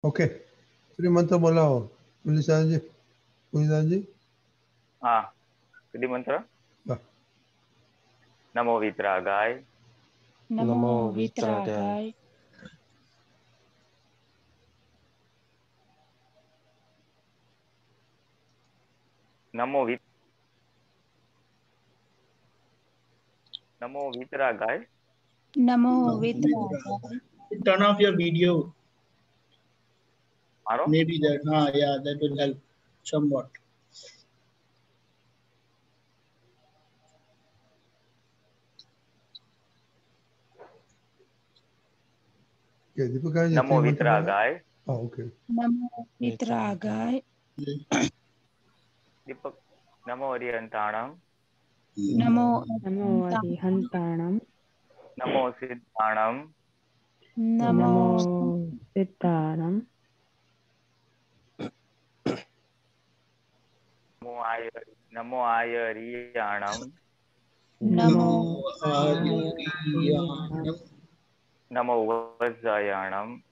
Okay. Sri mantra bolao. Pulinanandji. Pulinanandji. Jadi mantra. Yeah. Namo Vitragai. Namo Vitragai. Namo Vitragai. Namo Vitragai. Turn off your video. Maro? Maybe that, yeah, that will help somewhat. Okay, Deepakanandji. Namo Vitragai. Oh, okay. Namo Vitragai. Deepak. Namo Arihantanam. Namo Arihantanam. Namo Siddhanam. Namo Siddhanam. Namo Ayariyanam. Namo Ariyanam. Namo Vajjayanam.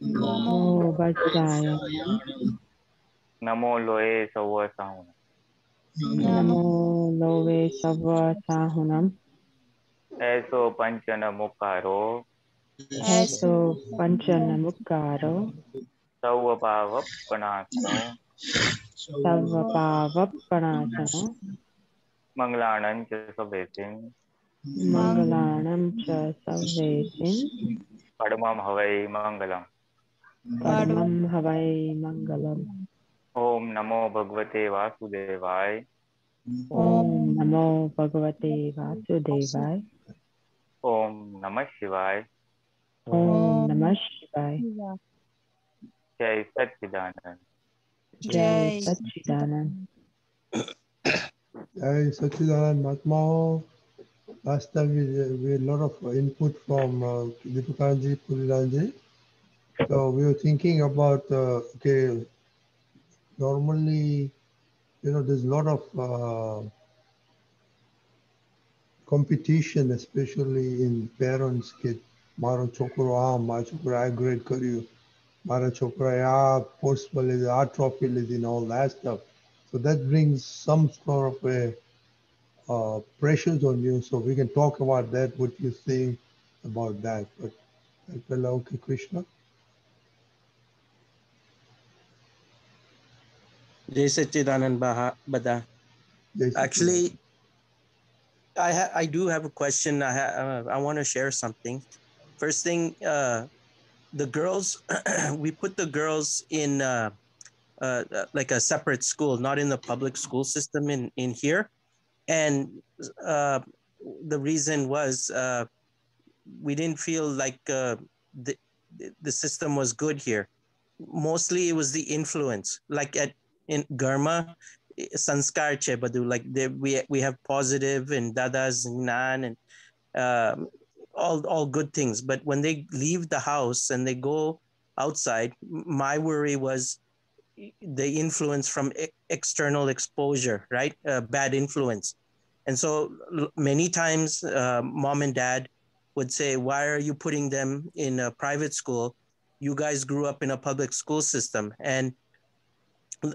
Namo Vajjayanam. Namo Loe Savasahunam. Namo Loe Savasahunam. Eso Panchana Mukaro. Eso Panchana Mukaro. Sauvapavapanasano. Sarvapavapanasano. Manglanam cha Savesim. Mangalanam cha Savesim. Padmam Havai Mangalam. Padmam Havai Mangalam. Om Namo Bhagavate Vasudevaya. Om Namo Bhagavate Vasudevaya. Om Namah Shivaya. Om Namah Shivaya. Jai Satchidanand. Jai Satchidanand. Jai Satchidanand Mahatma. Last time we had a lot of input from Deepakanandji, Pulinanandji. So we were thinking about, okay, normally, there's a lot of competition, especially in parents get Mara Chokra, Ma Chokra, grade Karyu, Mara Chokra, post art trophy, and all that stuff. So that brings some sort of a pressures on you. So we can talk about that, what you think about that. But okay, Krishna. Jai Satchidanand Bada. Actually, I do have a question. I want to share something. First thing, the girls, we put the girls in like a separate school, not in the public school system in here. And the reason was we didn't feel like the system was good here. Mostly it was the influence, like in Garma, Sanskar Chebadu, like we have positive and Dadas and Nan and all good things. But when they leave the house and they go outside, my worry was the influence from external exposure, right? Bad influence. And so many times mom and dad would say, why are you putting them in a private school? You guys grew up in a public school system. And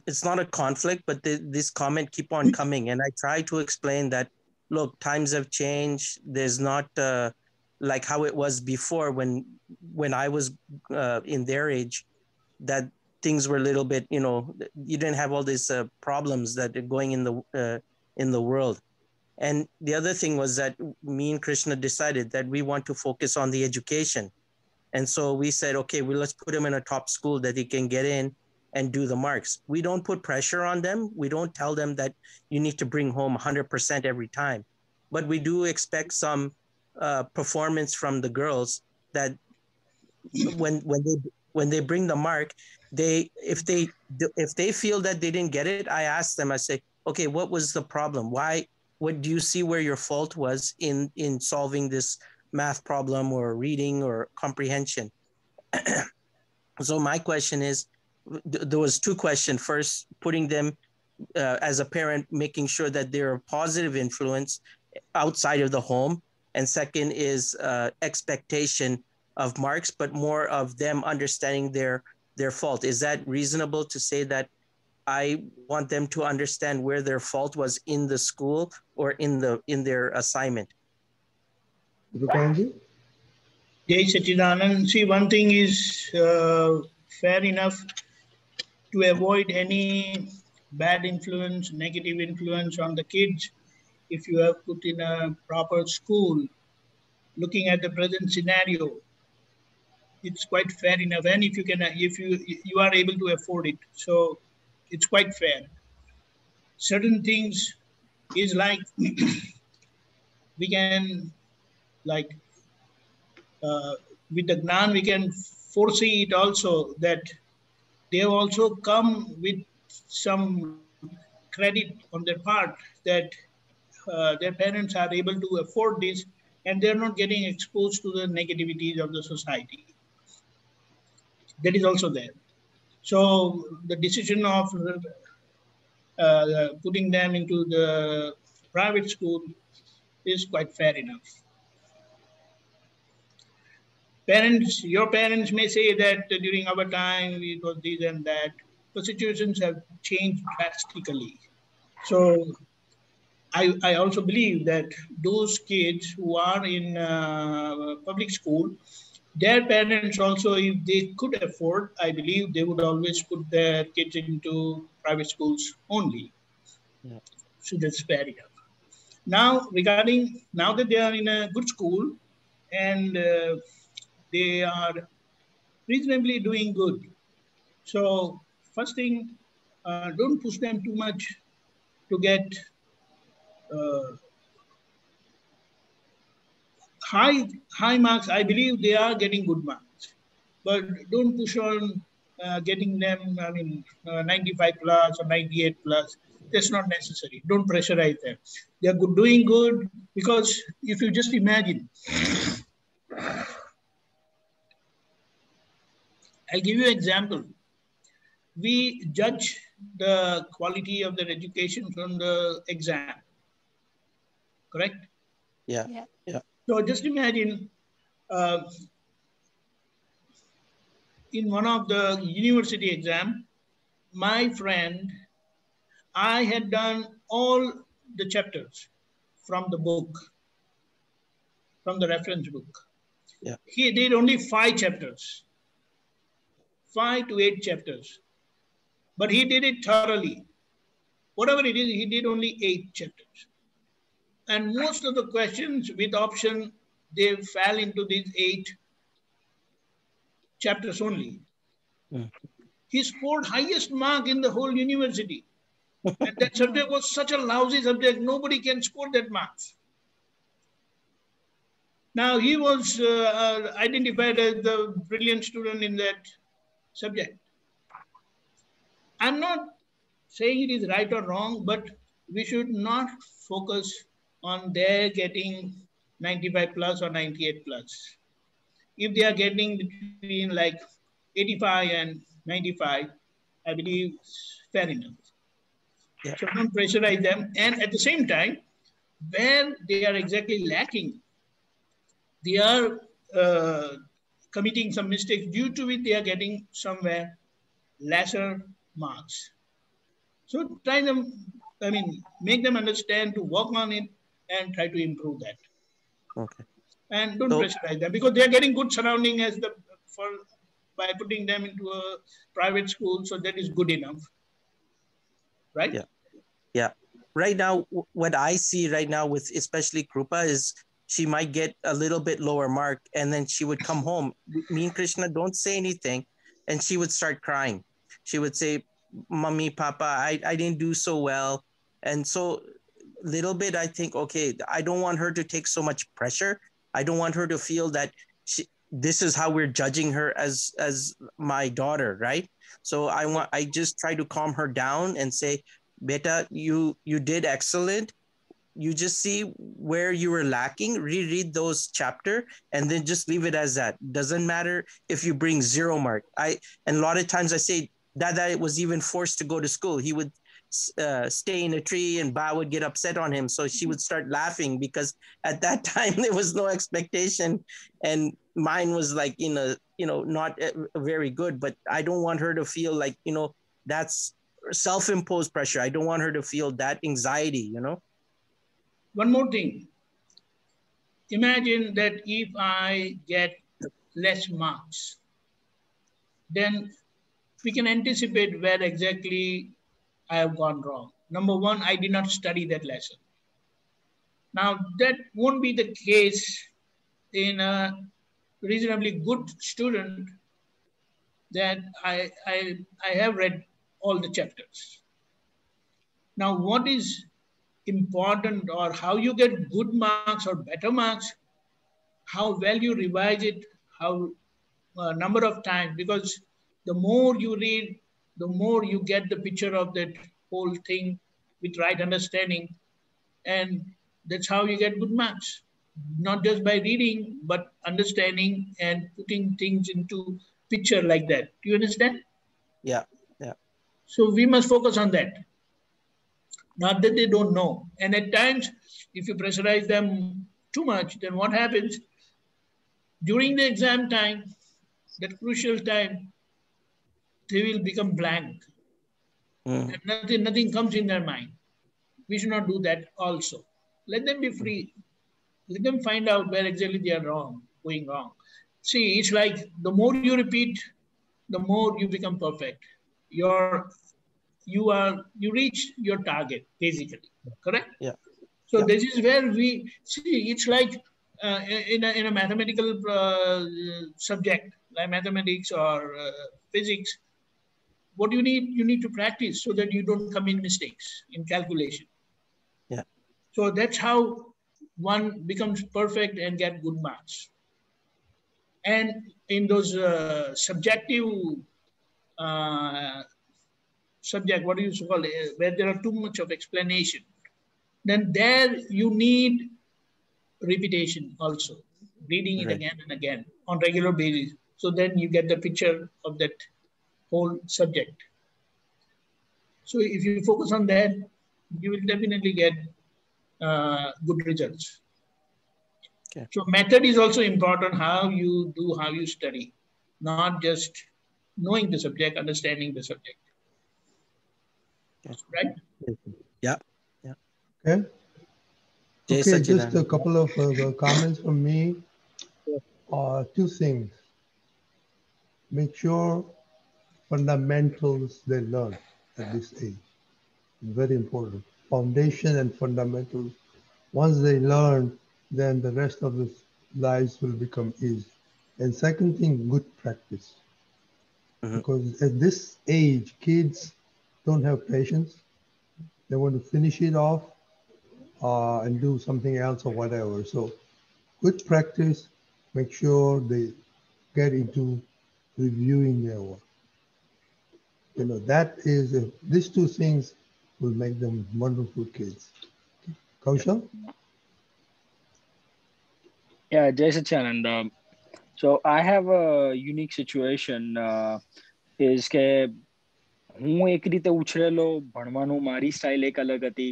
it's not a conflict, but this comment keep on coming. And I try to explain that, look, times have changed. There's not like how it was before when I was in their age, that things were a little bit, you didn't have all these problems that are going in the world. And the other thing was that me and Krishna decided that we want to focus on the education. And so we said, okay, well, let's put him in a top school that he can get in and do the marks. We don't put pressure on them. We don't tell them that you need to bring home 100% every time. But we do expect some performance from the girls, that when they bring the mark, if they feel that they didn't get it, I ask them, I say, okay, what was the problem? What do you see where your fault was in solving this math problem or reading or comprehension? So my question is, there was two questions. First, putting them as a parent, making sure that they're a positive influence outside of the home. And second is expectation of marks, but more of them understanding their their fault. Is that reasonable to say that I want them to understand where their fault was in the school or in their assignment? Deepakanandji? Jai Sachidanand. See, one thing is fair enough to avoid any bad influence, negative influence on the kids. If you have put in a proper school, looking at the present scenario, it's quite fair enough. And if you are able to afford it, so it's quite fair. Certain things is like we can like with the Gnan we can foresee it also that they have also come with some credit on their part that their parents are able to afford this and they're not getting exposed to the negativities of the society. That is also there. So the decision of putting them into the private school is quite fair enough. Parents, your parents may say that during our time it was this and that. The situations have changed drastically. So I also believe that those kids who are in public school, their parents also, if they could afford, I believe they would always put their kids into private schools only. Yeah. So that's fair enough. Now, now that they are in a good school and they are reasonably doing good. So first thing, don't push them too much to get high marks. I believe they are getting good marks, but don't push on getting them, 95 plus or 98 plus. That's not necessary. Don't pressurize them. They are doing good because if you just imagine, I'll give you an example. We judge the quality of their education from the exam, correct? Yeah. So just imagine in one of the university exam, my friend, I had done all the chapters from the book, from the reference book. Yeah. He did only 5 chapters, 5 to 8 chapters, but he did it thoroughly. Whatever it is, he did only 8 chapters. And most of the questions with option, they fell into these 8 chapters only. Mm. He scored highest mark in the whole university. And that subject was such a lousy subject, nobody can score that marks. Now he was identified as the brilliant student in that subject. I'm not saying it is right or wrong, but we should not focus on their getting 95 plus or 98 plus. If they are getting between like 85 and 95, I believe it's fair enough. Yeah. So don't pressurize them. And at the same time, where they are exactly lacking, they are committing some mistakes due to which they are getting somewhere lesser marks. So try them, make them understand to work on it and try to improve that. Okay. And don't pressurize them because they are getting good surrounding by putting them into a private school. So that is good enough. Right? Yeah. Yeah. Right now, what I see right now with especially Krupa is she might get a little bit lower mark and then she would come home. Me and Krishna don't say anything and she would start crying. She would say, Mommy, Papa, I didn't do so well. And so little bit, I think, okay, I don't want her to take so much pressure. I don't want her to feel that this is how we're judging her as my daughter, right? So I just try to calm her down and say, Beta, you did excellent. You just see where you were lacking, reread those chapter, and then just leave it as that. Doesn't matter if you bring 0 mark. And a lot of times I say, Dada was even forced to go to school. He would stay in a tree, and Ba would get upset on him. So she would start laughing because at that time there was no expectation, and mine was like not very good. But I don't want her to feel like that's self-imposed pressure. I don't want her to feel that anxiety. One more thing. Imagine that if I get less marks, then we can anticipate where exactly I have gone wrong. Number one, I did not study that lesson. Now, that won't be the case in a reasonably good student that I have read all the chapters. Now, what is important, or how you get good marks or better marks, how well you revise it, how number of times, because the more you read, the more you get the picture of that whole thing with right understanding, and that's how you get good marks. Not just by reading, but understanding and putting things into picture like that. Do you understand? Yeah. So we must focus on that. Not that they don't know. And at times, if you pressurize them too much, then what happens? During the exam time, that crucial time, they will become blank. And nothing comes in their mind. We should not do that also. Let them be free. Let them find out where exactly they are going wrong. See, it's like the more you repeat, the more you become perfect. You reach your target, basically. Correct? Yeah. So this is where we see. It's like in a mathematical subject, like mathematics or physics. What you need to practice so that you don't commit mistakes in calculation. Yeah. So that's how one becomes perfect and get good marks. And in those subjective subject, what do you call it, where there are too much of explanation, then there you need repetition also, reading it again and again on regular basis. So then you get the picture of that whole subject. So if you focus on that, you will definitely get good results. Okay. So method is also important, how you study, not just knowing the subject, understanding the subject. Okay. Right? Yeah. Okay. Okay, just a couple of comments from me. Two things. Make sure fundamentals they learn at this age. Very important. Foundation and fundamentals. Once they learn, then the rest of the lives will become easy. And second thing, good practice. Because at this age, kids don't have patience. They want to finish it off and do something else or whatever. So good practice, make sure they get into reviewing their work. That is, these two things will make them wonderful kids. Kaushal? Yeah, JSS. So I have a unique situation. Is કે હું એક રીતે ઉછરેલો, ભણવાનું મારી style એક અલગ હતી.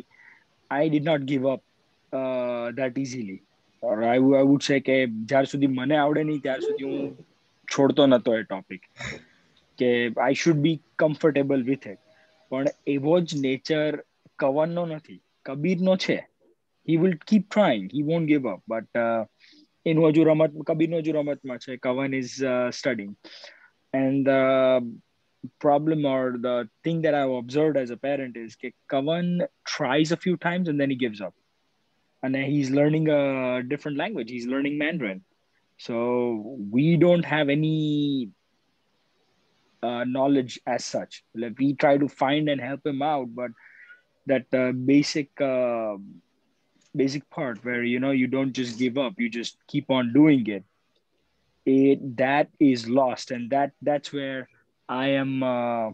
I did not give up that easily. Or I would say કે જ્યાર સુધી મને આવડે નહીં ત્યાર સુધી હું છોડતો નતો એ ટોપિક, કે I should be comfortable with it. પણ એવો જ નેચર કવનનો નથી, કબીરનો છે. He will keep trying. He won't give up. But એનું હજુ કબીરનું હજુ રમતમાં છે. Kavan is studying. And the problem or the thing that I've observed as a parent is that Kavan tries a few times and then he gives up. And he's learning a different language. He's learning Mandarin. So we don't have any knowledge as such. Like, we try to find and help him out, but that basic part where you don't just give up, you just keep on doing it, that is lost. And that's where I'm a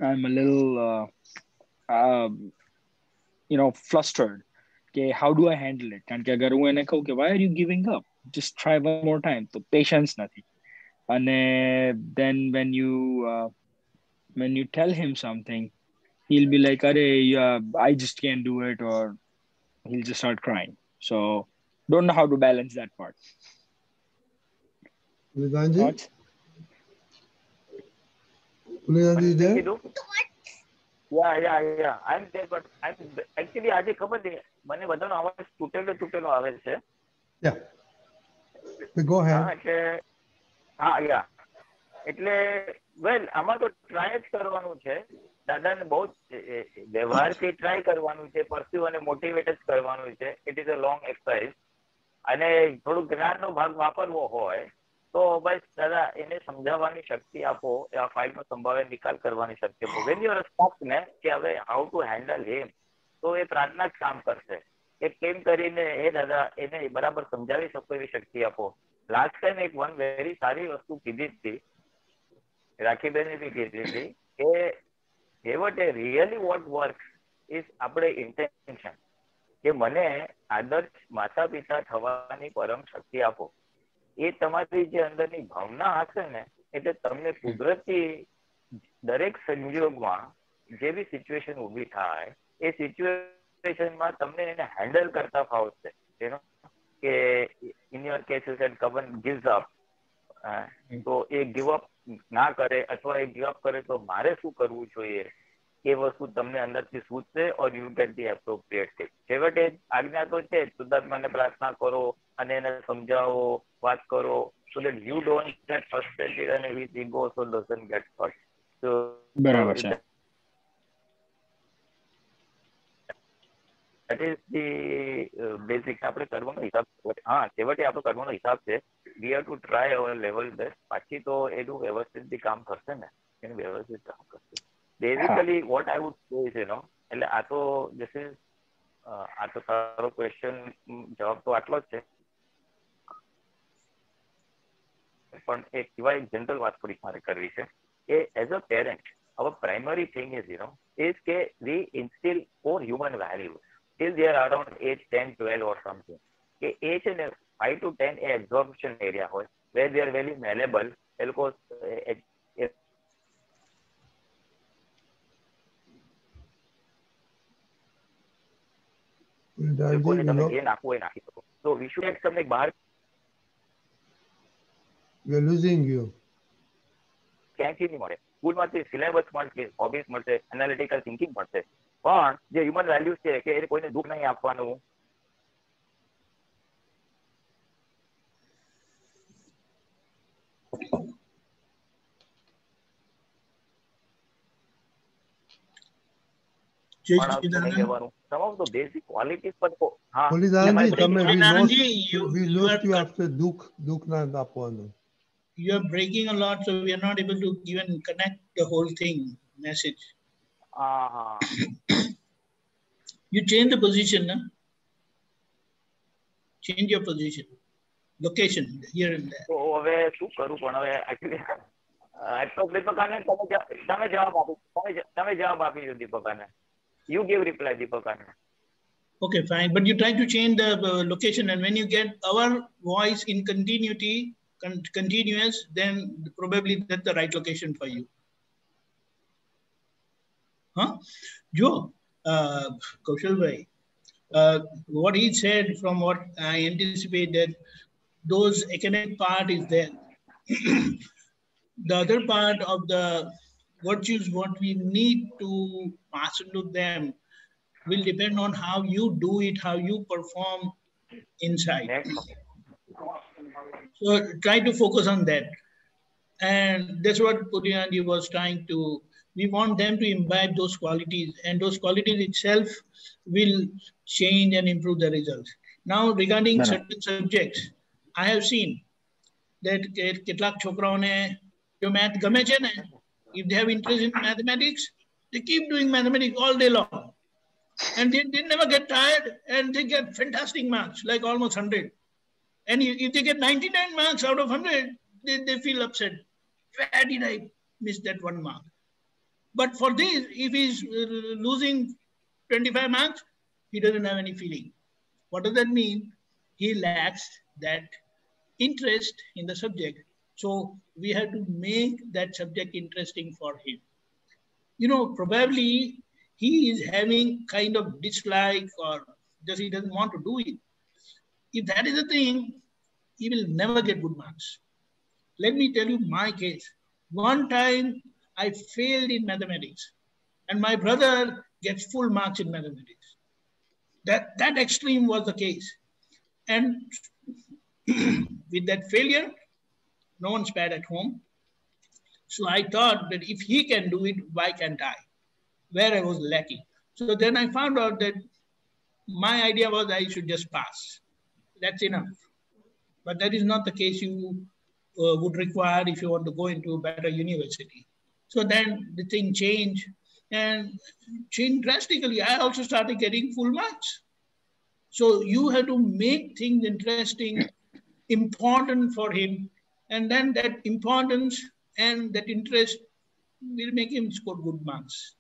little flustered. Okay, how do I handle it? And why are you giving up? Just try one more time. So patience nathi. And then when you tell him something, he'll be like, "Arey, I just can't do it," or he'll just start crying. So don't know how to balance that part. Pulinanandji? Thoughts? Pulinanandji, you there? Yeah. I'm there, but I'm actually આજે ખબર છે મને બધાનો અવાજ તૂટેલો આવે છે. Yeah. Go ahead. એટલે વેલ આમાં તો ટ્રાય જ કરવાનું છે. દાદાને બહુ વ્યવહારથી ટ્રાય કરવાનું છે, પરસ્યુ અને મોટિવેટ જ કરવાનું છે. It is a long exercise. અને થોડું જ્ઞાનનો ભાગ વાપરવો હોય તો બસ દાદા એને સમજાવવાની શક્તિ આપો, આ ફાઇલનો સંભાવે નિકાલ કરવાની શક્તિ આપો. વેન યુ આર સ્ટક ને કે હવે હાઉ ટુ હેન્ડલ હિમ, તો એ પ્રાર્થના જ કામ કરશે કે કેમ કરીને એ દાદા એને બરાબર સમજાવી શકો એવી શક્તિ આપો. લાસ્ટ ટાઈમ એક વન વેરી સારી વસ્તુ કીધી હતી, રાખીબેને બી કીધી હતી કે what a really what works is આપણે ઇન્ટેન્શન, કે મને આદર્શ માતા પિતા થવાની પરમ શક્તિ આપો. એ તમારી જે અંદરની ભાવના હશે ને, એટલે તમને કુદરતી દરેક સંજોગમાં જે બી સિચ્યુએશન ઊભી થાય એ સિચ્યુએશનમાં તમને એને હેન્ડલ કરતા ફાવશે. કે in your case you sad Kavan gives up, તો એ ગિવ અપ ના કરે અથવા એ ગિવ અપ કરે તો મારે શું કરવું જોઈએ, એ વસ્તુ તમને અંદરથી સૂચશે or you get the appropriate thing. છેવટે આજ્ઞા તો છે શુદ્ધાત્માને પ્રાર્થના કરો અને એને સમજાવો, વાત કરો, so that you don't get frustrated and with ego also doesn't get hurt. So બરાબર છે. that is the basic. આપણે કરવાનો હિસાબ, હા છેવટે આપણો કરવાનો હિસાબ છે. we have to try our level best. પાછી તો એનું વ્યવસ્થિત કામ કરશે ને, એનું વ્યવસ્થિત કામ કરશે. Basically what I would say is, એટલે આ તો જશે આ તો તારો ક્વેશ્ચન જવાબ તો આટલો જ છે, પણ એક સિવાય જનરલ વાત થોડીક મારે કરવી છે કે as a parent our primary thing is કે we instill four human values till they are around age 10, 12 or something. કે એ છે ને 5 to 10 એ absorption area હોય where they are very malleable. એ લોકો લોકોને તમે જે નાખવું એ નાખી શકો. So we should have તમને બહાર We are losing you. ક્યાંથી નહીં મળે. સ્કૂલમાંથી સિલેબસ મળશે, હોબીસ મળશે, એનાલિટિકલ થિંકિંગ મળશે, પણ જે હ્યુમન વેલ્યુઝ છે કે એ કોઈને દુઃખ નહીં આપવાનું. Some of the basic qualities પર we lost you after દુઃખ ના આપવાનું. You are breaking a lot, so we are not able to even connect the whole thing, message. You change the position, na? Change your position, location, here and there. તો હવે શું કરું, પણ હવે actually દીપકાને તમે જવાબ આપી દીપકાને. You give reply, Deepakanand. Okay, fine. But you try to change the location, and when you get our voice in continuous, then probably that's the right location for you. Huh? Joe, Kaushal bhai, what he said, from what I anticipate, that those academic part is there. The other part of the virtues, what we need to master to them, will depend on how you do it, how you perform inside. So try to focus on that. And that's what Pulinanandji was trying to, we want them to imbibe those qualities, and those qualities itself will change and improve the results. Now, regarding certain subjects, I have seen that ketlak chokraone jo math game che ne, if they have interest in mathematics, they keep doing mathematics all day long. And they never get tired, and they get fantastic marks, like almost 100. And if they get 99 marks out of 100, they feel upset. Where did I miss that 1 mark? But for this, if he's losing 25 marks, he doesn't have any feeling. What does that mean? He lacks that interest in the subject. So we have to make that subject interesting for him. Probably he is having kind of dislike or just he doesn't want to do it. If that is the thing, he will never get good marks. Let me tell you my case. One time I failed in mathematics and my brother gets full marks in mathematics. That extreme was the case. And with that failure, no one spared at home. So I thought that if he can do it, why can't I? Where I was lacking. So then I found out that my idea was I should just pass. That's enough. But that is not the case you would require if you want to go into a better university. So then the thing changed and changed drastically. I also started getting full marks. So you have to make things interesting, important for him, and then that importance and that interest will make him score good marks.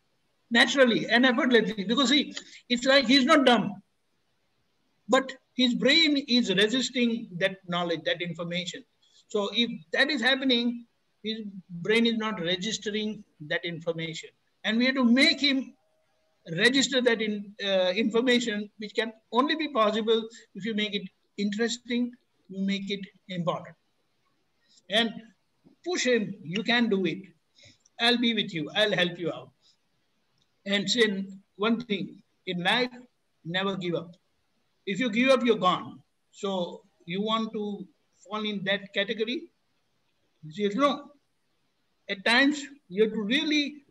Naturally and effortlessly, because see, it's like he's not dumb, but his brain is resisting that knowledge, that information. So if that is happening, his brain is not registering that information. And we have to make him register that information, which can only be possible if you make it interesting, you make it important. And push him, you can do it. I'll be with you, I'll help you out. And say one thing, in life, never give up. If you give up, you're gone. So you want to fall in that category? He says, no. At times, you have to really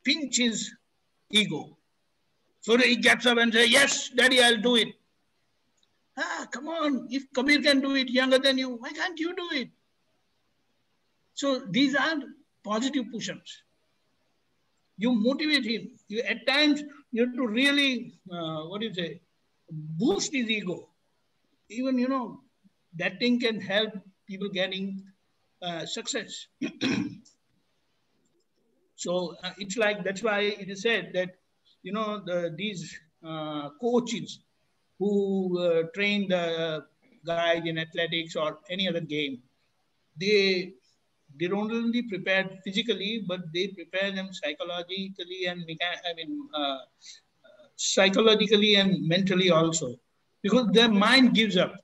pinch his ego. So that he gets up and says, yes, Daddy, I'll do it. Come on, if Kabir can do it younger than you, why can't you do it? So these are positive push-ups. You motivate him. At times, you have to really, boost his ego. Even, that thing can help people getting success. So it's like, that's why it is said that, these coaches who train the guys in athletics or any other game, they don't only prepare physically, but they prepare them psychologically and psychologically and mentally also, because their mind gives up.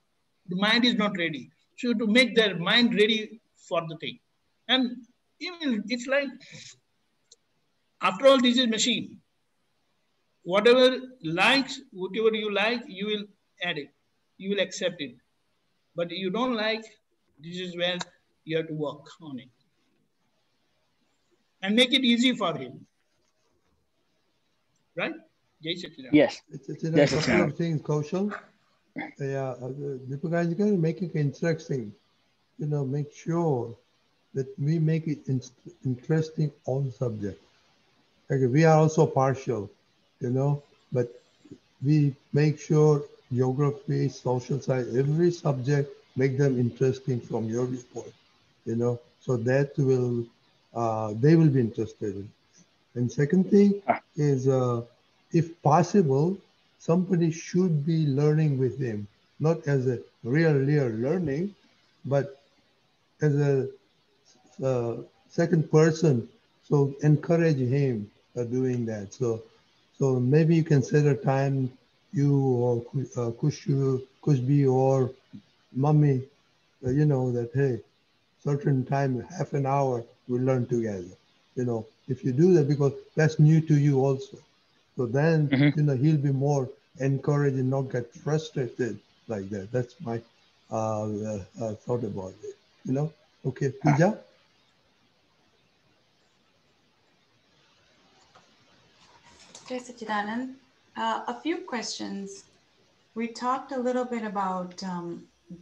The mind is not ready. So to make their mind ready for the thing. And even it's like, after all, this is machine. Whatever whatever you like, you will add it. You will accept it. But you don't like, this is where you have to work on it. And make it easy for him. Right? Yes. It's a couple of things, Kaushal. Yeah, Deepakanandji, you make it interesting. Make sure that we make it interesting on subject. Okay, we are also partial, but we make sure geography, social science, every subject, make them interesting from your viewpoint, so that will, they will be interested in. And second thing is, if possible, somebody should be learning with him, not as a real learning, but as a second person. So encourage him doing that. So maybe you can set a time, you or Kushbi or Mummy, that, hey, certain time, half an hour, we learn together. If you do that, because that's new to you also. So then, he'll be more encouraged and not get frustrated like that. That's my thought about it, Okay, Pooja? Jai a few questions. We talked a little bit about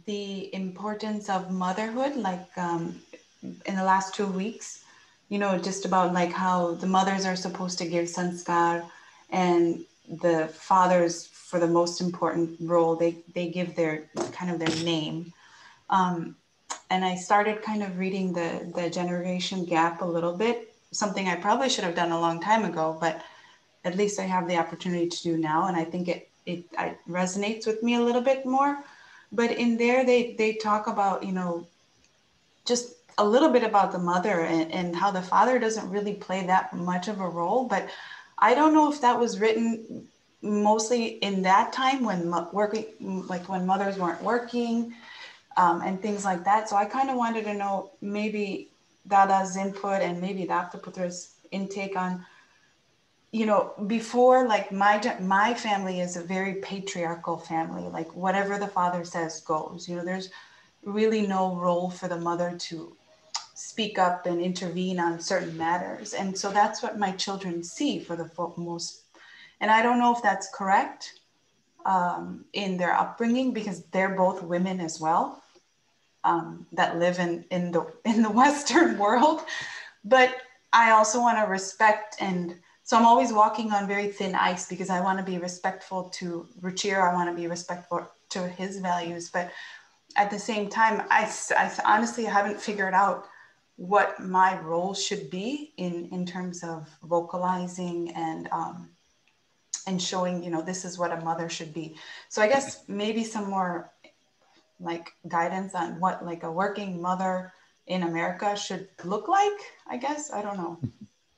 the importance of motherhood, like in the last 2 weeks, just about like how the mothers are supposed to give sanskar and the fathers, for the most important role, they give their kind of their name. And I started kind of reading the generation gap a little bit, something I probably should have done a long time ago, but at least I have the opportunity to do now. And I think it resonates with me a little bit more. But in there, they talk about, just a little bit about the mother and how the father doesn't really play that much of a role. But I don't know if that was written mostly in that time when when mothers weren't working and things like that. So I kind of wanted to know maybe Dada's input and maybe the Aptputra's intake on, before, like my family is a very patriarchal family. Like whatever the father says goes. There's really no role for the mother to speak up and intervene on certain matters. And so that's what my children see for the most. And I don't know if that's correct in their upbringing, because they're both women as well that live in the Western world. But I also want to respect, and so I'm always walking on very thin ice because I want to be respectful to Ruchir. I want to be respectful to his values. But at the same time, I honestly haven't figured out what my role should be in terms of vocalizing and showing, this is what a mother should be. So I guess maybe some more like guidance on what like a working mother in America should look like, I guess. I don't know.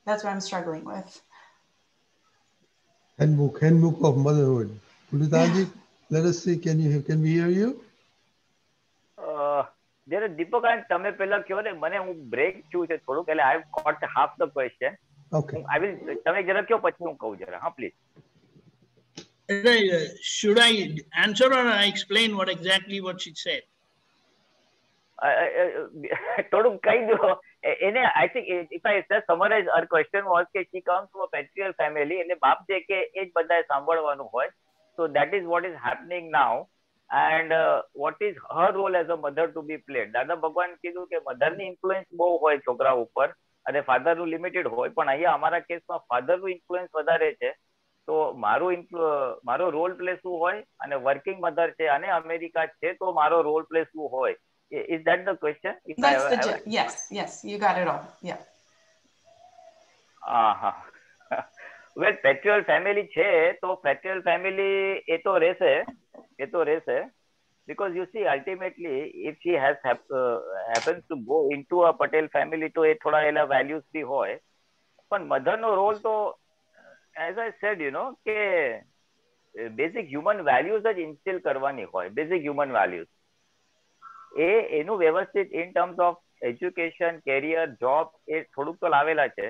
That's what I'm struggling with. Handbook of motherhood. Pulinanandji, let us see, can we hear you? જયારે દીપકાંત તમે પેલા કહો ને, મને હું break છું છે થોડુંક, એટલે I got half the question. Okay. I will, તમે જરા કહો પછી હું કહું જરા. હા, please. Should I answer or I explain what she said? થોડુંક કહી દો એને. I think if I just summarize, her question was કે she comes from a patriarchal family, એટલે બાપ છે કે એ જ બધાએ સાંભળવાનું હોય. So that is what is happening now. And what is her role as a mother to be played? દાદા ભગવાન કીધું કે મધરની ઇન્ફ્લુઅન્સ બહુ હોય છોકરા ઉપર અને ફાધરનું લિમિટેડ હોય, પણ અહીંયા અમારા કેસમાં ફાધરનું ઇન્ફ્લુઅન્સ વધારે છે. તો મારો રોલ પ્લે શું હોય, અને વર્કિંગ મધર છે અને અમેરિકા છે તો મારો રોલ પ્લે શું હોય? Is that the question? Yes, you got it all. Yeah. Well, patriarchal family છે તો patriarchal family એ તો રહેશે. Because you see, ultimately, if she happens to go into a Patel family, તો એ થોડા એના values બી હોય. પણ મધરનો રોલ તો, as I said, કે basic human values જ instill કરવાની હોય. basic human values એનું વ્યવસ્થિત in terms of education, career, job એ થોડુંક તો લાવેલા છે.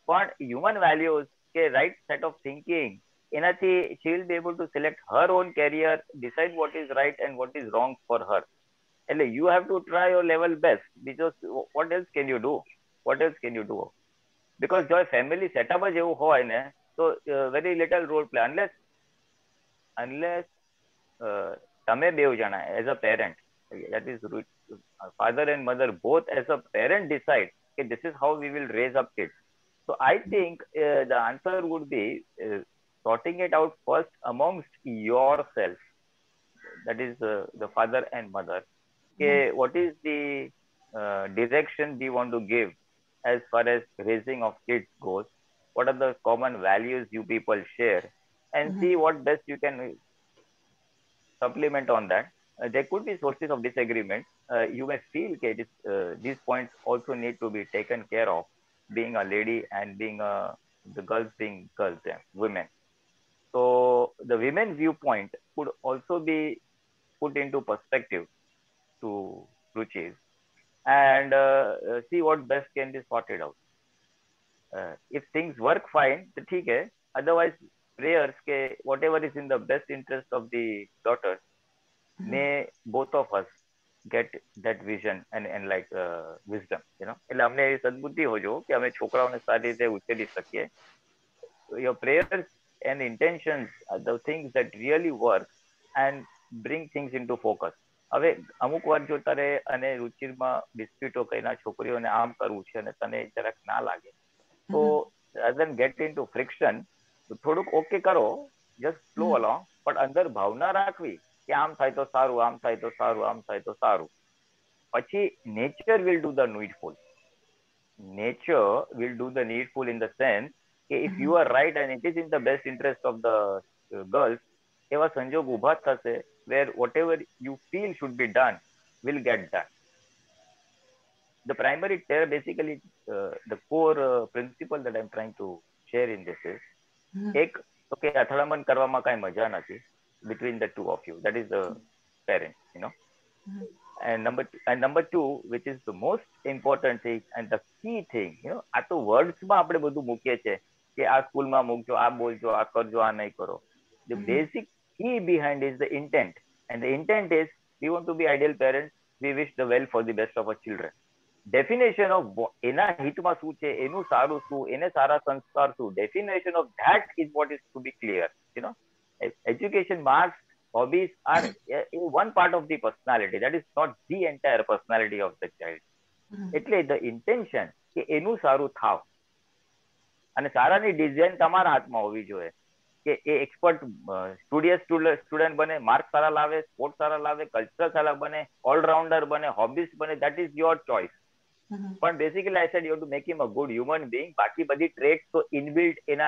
પણ human values કે right set of thinking, એનાથી she will be able to select her own career, decide what is right and what is wrong for her. એટલે you have to try your level best, because what else can you do? Because જો family setup જ એવું હોય ને, તો very little role play, unless તમે બેવ જણા as a parent, that is father and mother both as a parent decide that this is how we will raise up kids. So I think the answer would be sorting it out first amongst yourself, that is the father and mother. What is the direction we want to give as far as raising of kids goes? What are the common values you people share? And see what best you can supplement on that. There could be sources of disagreement. You may feel that these points also need to be taken care of, being a lady and being the girls being girls and women. So the women's viewpoint could also be put into perspective to Ruchis, and see what best can be sorted out. If things work fine, then ठीक है. Otherwise, prayers के whatever is in the best interest of the daughters, may both of us get that vision and like wisdom, એટલે અમને એ સદબુદ્ધિ હોજો કે અમે છોકરાઓને સારી રીતે ઉછેરી શકીએ. Your prayers and intentions are the things that really work and bring things into focus. હવે અમુક વાર જો તારે અને રુચિરમાં ડિસ્પ્યુટો કઈના છોકરીઓને આમ કરવું છે અને તને જરાક ના લાગે, તો rather than get into friction, થોડુંક ઓકે કરો, just flow along, but અંદર ભાવના રાખવી કે આમ થાય તો સારું, આમ થાય તો સારું, આમ થાય તો સારું. પછી nature will do the needful. Nature will do the needful in the sense કે if you are right and it is in the best interest of the girls, એવા સંજોગ ઉભા થશે where whatever you feel should be done will get done. The primary, basically, the core principle that I'm trying to share in this is એક તો કે અથડામણ કરવામાં કઈ મજા નથી between the two of you. That is the parent, you know. And number two, which is the most important thing and the key thing, you know, આ તો વર્ડ્સમાં આપણે બધું મૂકીએ છીએ કે આ સ્કૂલમાં મૂકજો, આ બોલજો, આ કરજો, આ નહીં કરો. The basic key behind is the intent, and the intent is we want to be ideal parents. We wish the well for the best of our children. Definition of એના હિતમાં શું છે, એનું સારું શું, એને સારા સંસ્કાર શું, definition of that is what is to be clear, you know. Education, marks, hobbies are one part of the personality. That is not the entire personality of the child. એટલે the intention કે એનું સારું થાવ અને સારાની design તમારા હાથમાં હોવી જોઈએ કે એ એક્સપર્ટ સ્ટુડિયસ સ્ટુડન્ટ બને, માર્ક સારા લાવે, સ્પોર્ટ સારા લાવે, કલ્ચરલ સારા બને, ઓલરાઉન્ડર બને, હોબીસ બને. That is your choice. પણ basically I said you to make him a good human being. બાકી બધી ટ્રેટ તો ઇનબિલ્ટ એના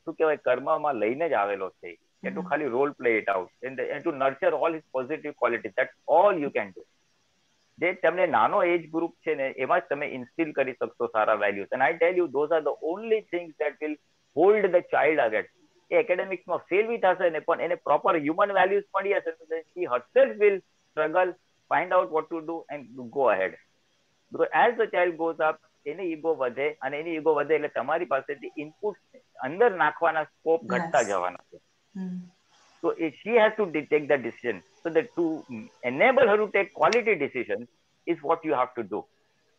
શું કહેવાય કર્મમાં લઈને જ આવેલો છે. You have to ખાલી role play it out and to nurture all his positive qualities. That's all you can do. જે તમને નાનો એજ ગ્રુપ છે ને એમાં જ તમે ઇન્સ્ટિલ કરી શકશો સારા values. And I tell you, those are the only things that will hold the child against. એ એકેડેમિક્સમાં ફેલ બી થશે ને પણ એને પ્રોપર હ્યુમન વેલ્યુઝ મળી હશે તો he herself will struggle, find out what to do and go ahead. Because as the child goes up, any ego વધે અને એની ઈગો વધે એટલે તમારી પાસેથી ઇનપુટ અંદર નાખવાના સ્કોપ ઘટતા જવાના છે. So she has to take the decision. So that to enable her to take quality decisions is what you have to do.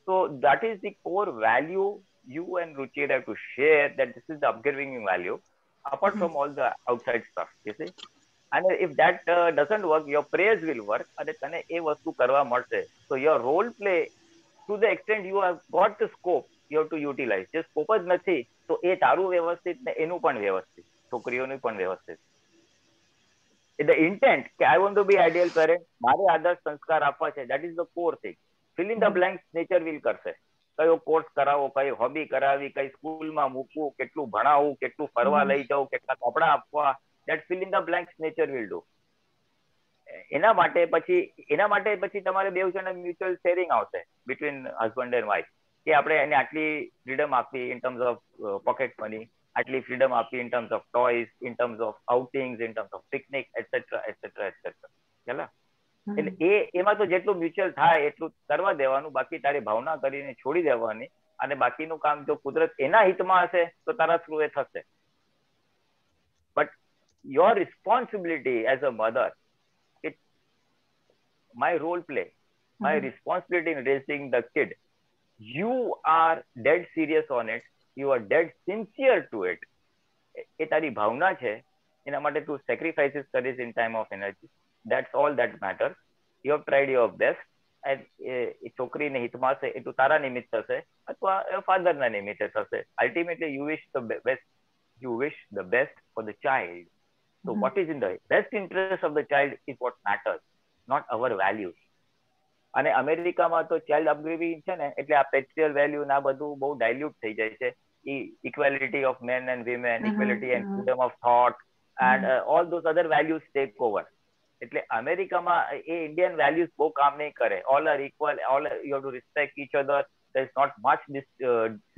So that is the core value you and Ruchir have to share, that this is the upgrading value apart from all the outside stuff, you see. And if that doesn't work, your prayers will work અને તને એ વસ્તુ કરવા મળશે. So your role play, to the extent you have got the scope, you have to utilize. જે scope જ નથી તો એ તારું વ્યવસ્થિત ને એનું પણ વ્યવસ્થિત, છોકરીઓનું પણ વ્યવસ્થિત. The intent કે I want to be ideal parent, મારે આદર્શ સંસ્કાર આપવા છે, that is the core thing. Fill in the blanks nature will કરશે. કયો કોર્સ કરાવો, કઈ હોબી કરાવી, કઈ સ્કૂલમાં મૂકવું, કેટલું ભણાવવું, કેટલું ફરવા લઈ જવું, કેટલા કપડા આપવા, that fill in the blanks nature will do. એના માટે પછી તમારે બેઉ જણા મ્યુચ્યુઅલ શેરિંગ આવશે between husband and wife કે આપણે એને આટલી ફ્રીડમ આપી in terms of pocket money, આટલી ફ્રીડમ આપી in terms of toys, in terms of outings, in terms of picnic, etc. ચાલો એટલે એમાં તો જેટલું મ્યુચ્યુઅલ થાય એટલું કરવા દેવાનું, બાકી તારી ભાવના કરીને છોડી દેવાની અને બાકીનું કામ જો કુદરત એના હિતમાં હશે તો તારા થ્રુ એ થશે. But your responsibility as a mother, my role play, my responsibility in raising the kid, you are dead serious on it, you are dead sincere to it. એ તારી ભાવના છે, એના માટે તું sacrifices કરીશ in time of energy. That's all that matters. You have tried your best and એ છોકરીને હિતમાં હશે એ તું તારા નિમિત્ત થશે અથવા ફાધરના નિમિત્તે થશે. Ultimately you wish the best for the child. So what is in the best interest of the child is what matters, not our values. અને અમેરિકામાં તો ચાઇલ્ડ અપબ્રિંગિંગ છે ને એટલે આ પેટ્રિયલ વેલ્યુ ના બધું બહુ ડાયલ્યુટ થઈ જાય છે. Equality of men and women, equality and freedom of thought and all those other values take over. એટલે અમેરિકામાં એ ઇન્ડિયન વેલ્યુઝ બહુ કામ નહીં કરે. All are equal, you have to respect each other. There is not much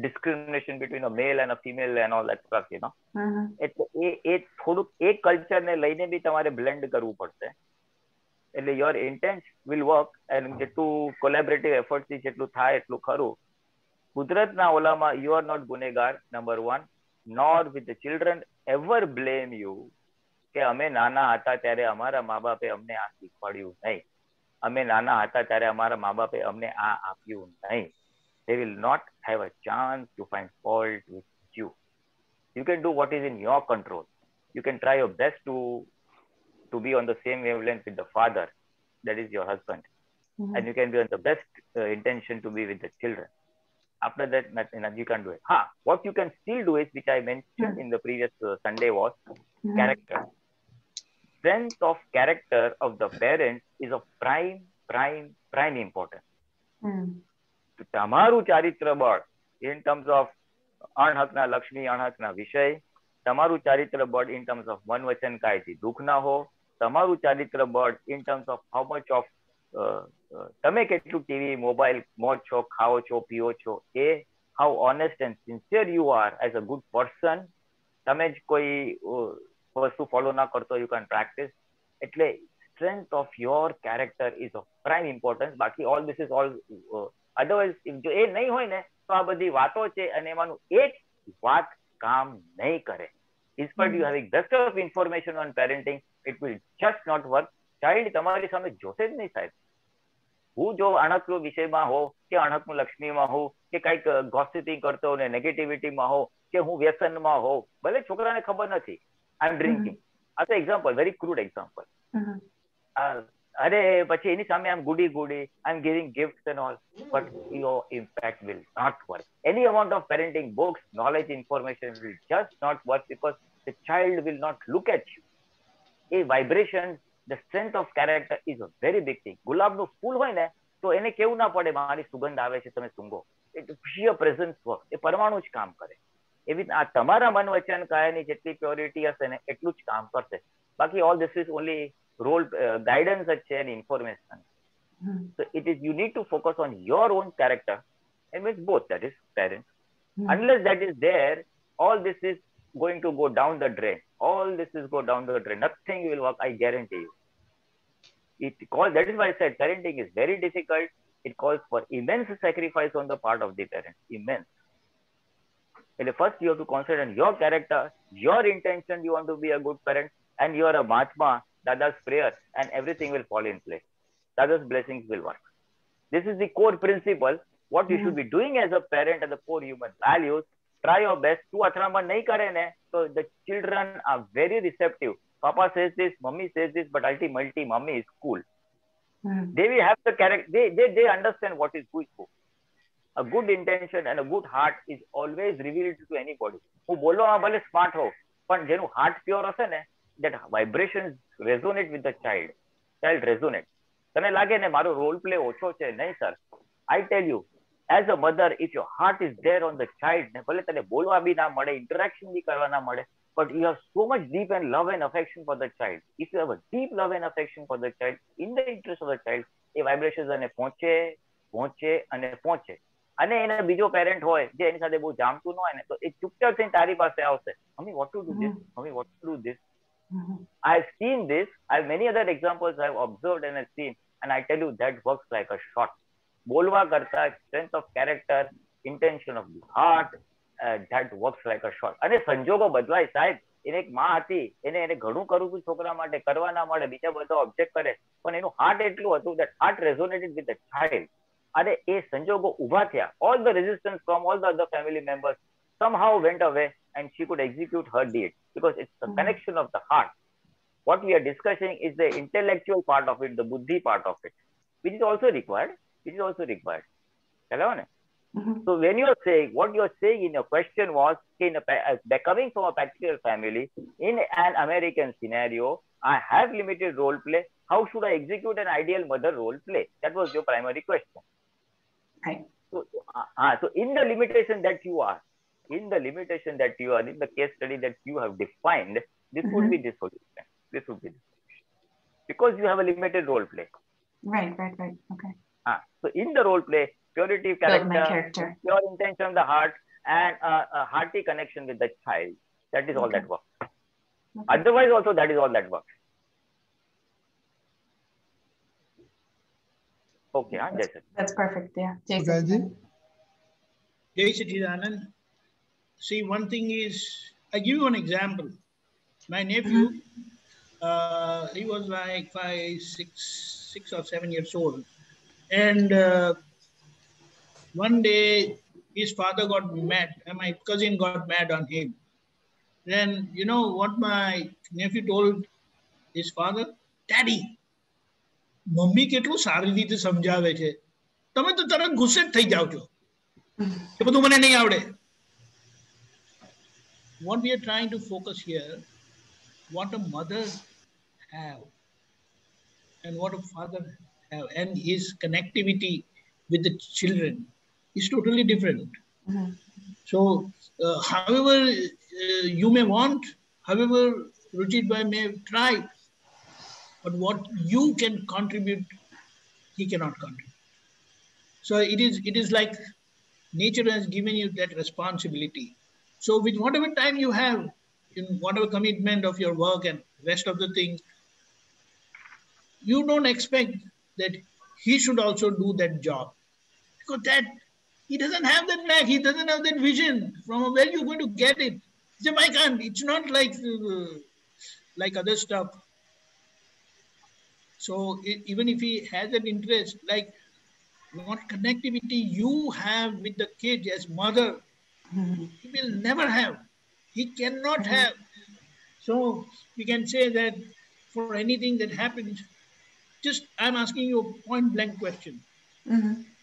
discrimination between a male and a female and all that stuff, you know. એટલે એ થોડુંક એ કલ્ચરને લઈને બી તમારે બ્લેન્ડ કરવું પડશે. એટલે your intent will work and જેટલું collaborative efforts થી જેટલું થાય એટલું ખરું. કુદરતના ઓલામાં you are not ગુનેગાર, number one, nor with the children ever blame you કે અમે નાના હતા ત્યારે અમારા મા બાપે અમને આ શીખવાડ્યું નહીં, અમે નાના હતા ત્યારે અમારા મા બાપે અમને આ આપ્યું નહીં. They will not have a chance to find fault with you. You can do what is in your control. You can try your best to be on the same wavelength with the father, that is your husband, and you can be on the best intention to be with the children. After that, you can't do it. What you can still do is, which I mentioned in the previous Sunday, was character. Strength of character of the parents is of prime importance. તમારું ચારિત્ર બળ in terms of અણહકના Lakshmi, અણહકના વિષય, તમારું ચારિત્ર બળ in terms of મન વચન કાયથી દુઃખ ના હો, તમારું ચારિત્ર બળ in terms of how much of તમે કેટલું ટીવી મોબાઈલ મોજ છો, ખાઓ છો, પીઓ છો, એ how honest and sincere you are as a good person તમે જ કોઈ વસ્તુ ફોલો ના કરતો, you can practice. એટલે strength of your character is of prime importance. બાકી all this is all otherwise જો એ નહીં હોય ને તો આ બધી વાતો છે અને એમાંનું એક વાત કામ નહીં કરે. In spite you having best of information on parenting, it will just not work. Child તમારી સામે જોશે જ નહીં સાહેબ. હું જો અણકનો વિષયમાં હોઉં કે અણકનું લક્ષ્મીમાં હોઉં કે કંઈક ગોસિપિંગ કરતો ને નેગેટિવિટીમાં હોઉં કે હું વ્યસનમાં હોઉં, ભલે છોકરાને ખબર નથી આઈ એમ ડ્રિંકિંગ, આ તો એક્ઝામ્પલ, વેરી ક્રૂડ એક્ઝામ્પલ. અરે પછી એની સામે I am goody I am giving gifts and all, but your impact will not work. Any amount of parenting books, knowledge, information will just not work because the child will not look at you. A vibration, the strength of character is a very big thing. ગુલાબનું ફૂલ હોય ને તો એને કેવું ના પડે મારી સુગંધ આવે છે તમે સૂંઘો, sheer presence work, એ પરમાણુ જ કામ કરે. એવી આ તમારા મન વચન કાયાની જેટલી પ્યોરિટી હશે ને એટલું જ કામ કરશે. બાકી all this is only role guidance જ છે and information. So it is, you need to focus on your own character and with both, that is parents. Unless that is there, all this is going to go down the drain. All this is go down the drain. Nothing will work, I guarantee you. That is why I said parenting is very difficult. It calls for immense sacrifice on the part of the parents. Immense. And first you have to consider your character, your intention, you want to be a good parent, and you are a Mahatma, Dada's prayer, and everything will fall in place. Dada's blessings will work. This is the core principle. What you should be doing as a parent and the core human values. Try your best. Tu athraman nahi kare ne, so the children are very receptive. Papa says this, mommy says this, but ultimately mommy is cool. They will have the character. They understand what is good for. A good intention and a good heart is always revealed to anybody. હું બોલવામાં ભલે smart હોઉં, પણ જેનું heart pure હશે ને, that vibrations resonate with the child. Child resonate. તને લાગે ને મારો રોલ પ્લે ઓછો છે, નહીં sir. I tell you, as a mother, if your heart is there on the child, ને ભલે તને બોલવા બી ના મળે, interaction બી કરવા ના મળે, but you have so much deep and love and affection for the child. If you have a deep love and affection for the child, in the interest of the child, A vibrations અને પહોંચે. અને એને બીજો parent હોય જે એની સાથે બહુ જામતું ન હોય ને તો એ ચૂપચાપ થઈને તારી પાસે આવશે, mummy what to do this, mummy what to do this. I have seen this. I have many other examples I have observed and I have seen, and I tell you that works like a shot. બોલવા કરતા strength of character, intention of the heart, that works like a shot. અને સંજોગો બદલાય સાહેબ. એને એક માં હતી, એને ઘણું કરવું હતું છોકરા માટે, કરવા ના મળે, બીજા બધા ઓબ્જેક્ટ કરે, પણ એનું હાર્ટ એટલું હતું that heart resonated with the child. અને એ સંજોગો ઉભા થયા. All the resistance from all the other family members somehow went away and she could execute her deed because it's the connection of the heart. What we are discussing is the intellectual part of it, the buddhi part of it, which is also required. Hello? So when you are saying, what you are saying in your question was, coming from a particular family, in an American scenario, I have limited role play. How should I execute an ideal mother role play? That was your primary question. Right. So in the limitation that you are, in the case study that you have defined, this would be the solution. This would be the solution. Because you have a limited role play. Right. Okay. So in the role play, purity of character, pure intention of the heart, and a hearty connection with the child. That is all that works. Otherwise also that is all that works. Okay, that's perfect. Yeah. Jai Satchidanand. See, one thing is, I give you an example. My nephew, he was like 6 or 7 years old. And one day his father got mad and my cousin got mad on him. Then, you know what my nephew told his father? Daddy, mummy કેટલું સારી રીતે સમજાવે છે, તમે તો તરત ગુસ્સે જ થઈ જાવ છો, એ બધું મને નહીં આવડે. What we are trying to focus here, what a mother have and what a father have, and his connectivity with the children is totally different. So however you may want, however Ruchit Bhai may try, but what you can contribute, he cannot contribute. So it is like nature has given you that responsibility. So with whatever time you have, in whatever commitment of your work and rest of the things, you don't expect that he should also do that job. Because that he doesn't have that knack, he doesn't have that vision. From where you're going to get it? He said, I can't. It's not like other stuff. So even if he has an interest, like what connectivity you have with the kid as mother, he will never have. He cannot have. So we can say that for anything that happens, just I'm asking you a point blank question.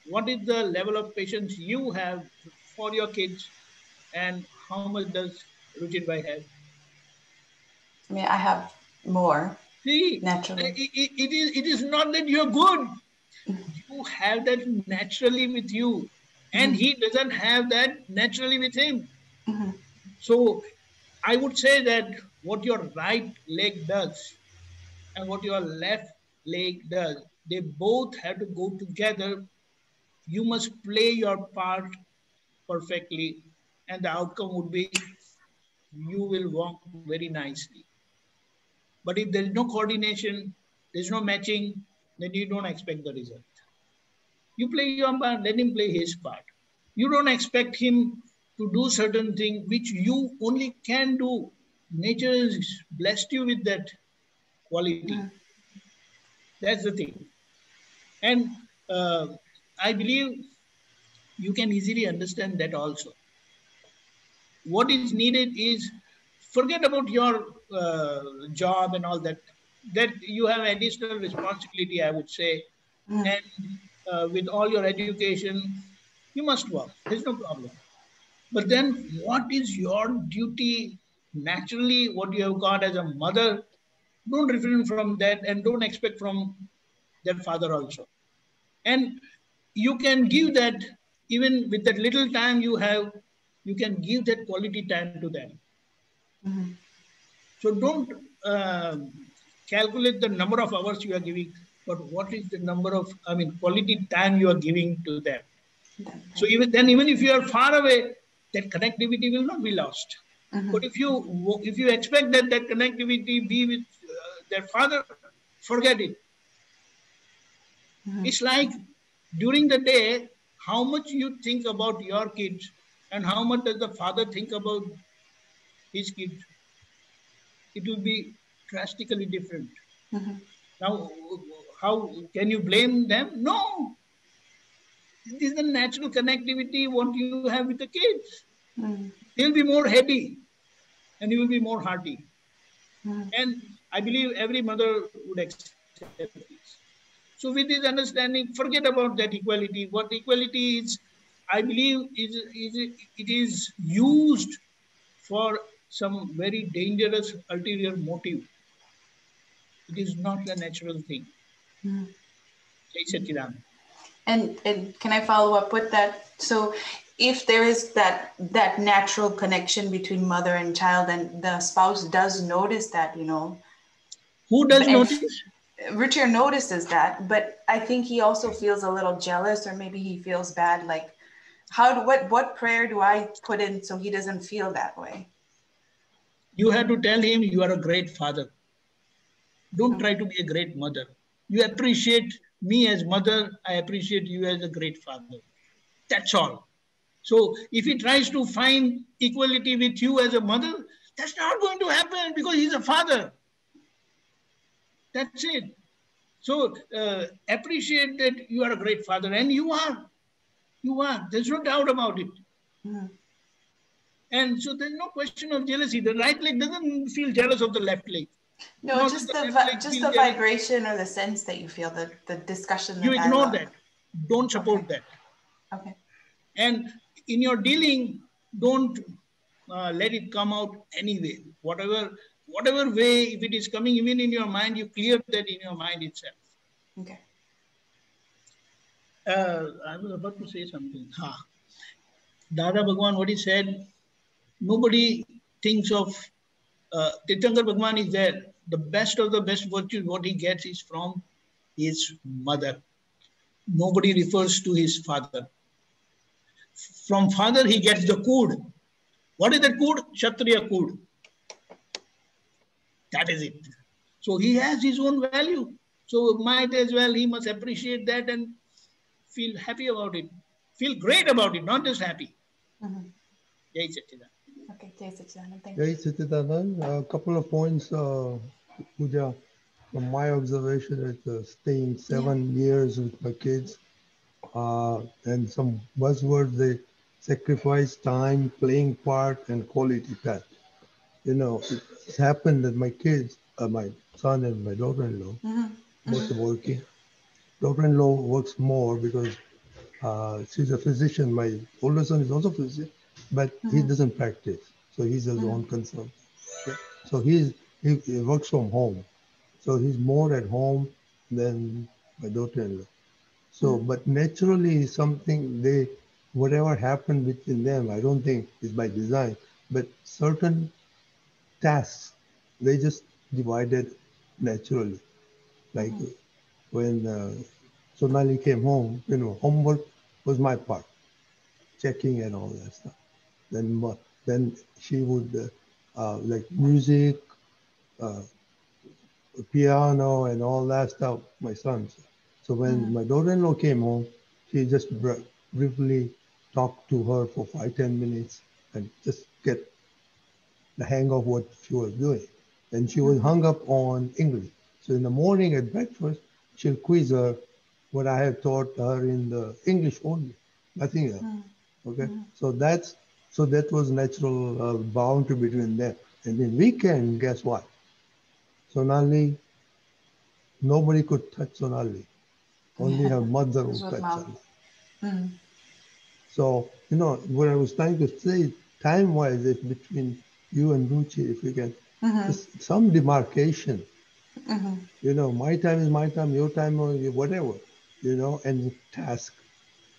What is the level of patience you have for your kids, and how much does Ruchirbai have? I mean, I have more. See, naturally. It is not that you're good. You have that naturally with you, and he doesn't have that naturally with him. So I would say that what your right leg does and what your left leg does, they both have to go together. You must play your part perfectly, and the outcome would be you will walk very nicely. But if there is no coordination, there's no matching, then you don't expect the result. You play your part, let him play his part. You don't expect him to do certain things which you only can do. Nature has blessed you with that quality. That's the thing. And I believe you can easily understand that also. What is needed is forget about your job and all that. That you have additional responsibility, I would say. And with all your education, you must work. There's no problem. But then what is your duty naturally, what you have got as a mother? Don't refrain from that and don't expect from their father also. And you can give that, even with that little time you have, you can give that quality time to them. So don't calculate the number of hours you are giving, but what is the number of, quality time you are giving to them. So even if you are far away, that connectivity will not be lost. But if you expect that connectivity be with their father, forget it. It's like during the day, how much you think about your kids and how much does the father think about his kids. It will be drastically different. Now, how can you blame them? No. This is the natural connectivity what you have with the kids. They'll be more heady and you will be more hearty. And I believe every mother would accept this. So with this understanding, forget about that equality. What equality is, I believe, it is used for some very dangerous ulterior motive. It is not a natural thing. And can I follow up with that? So if there is that natural connection between mother and child, and the spouse does notice that, Who does notice? Richard notices that, but I think he also feels a little jealous, or maybe he feels bad. Like, what prayer do I put in so he doesn't feel that way? You have to tell him you are a great father. Don't try to be a great mother. You appreciate me as mother, I appreciate you as a great father. That's all. So if he tries to find equality with you as a mother, that's not going to happen because he's a father. That's it. So appreciate that you are a great father, and you are. You are. There's no doubt about it. And so there's no question of jealousy. The right leg doesn't feel jealous of the left leg. No, just the vibration or the sense that you feel, the discussion. You ignore that. Don't support that. Okay. And in your dealing, don't let it come out anyway. Whatever way, if it is coming even in your mind, you clear that in your mind itself. Okay. I was about to say something. Dada Bhagwan, what he said, nobody thinks of, Tirthankar Bhagwan is there. The best of the best virtues, what he gets is from his mother. Nobody refers to his father. From father, he gets the kud. What is the kud? Kshatriya kud. That is it. So he has his own value. So might as well, he must appreciate that and feel happy about it. Feel great about it, not just happy. Jai Satchidanand. Okay, Jai Satchidanand. Thank you. Jai Satchidanand. A couple of points, Pooja. From my observation, it's staying 7 years with my kids, and some buzzwords, they sacrifice time, playing part, and quality time. You know, it's happened that my kids, my son and my daughter-in-law, both are working. Daughter-in-law works more because she's a physician. My older son is also a physician, but he doesn't practice. So he's his own consultant. Okay? So he works from home. So he's more at home than my daughter-in-law. So, but naturally something whatever happened between them, I don't think is by design, but certain tasks, they just divided naturally. Like when Sonali came home, you know, homework was my part, checking and all that stuff. Then she would like music, piano and all that stuff, my sons. So when my daughter-in-law came home, she just briefly talked to her for 5-10 minutes and just get the hang of what she was doing. And she was hung up on English. So in the morning at breakfast, she'll quiz her what I have taught her in the English only, nothing else. Okay, so that was natural boundary between them. And in weekend, guess what? Sonali, nobody could touch Sonali. Only her mother would touch her. So, you know, what I was trying to say, time-wise, if between you and Ruchi, if you can, some demarcation. You know, my time is my time, your time or whatever, you know, and task,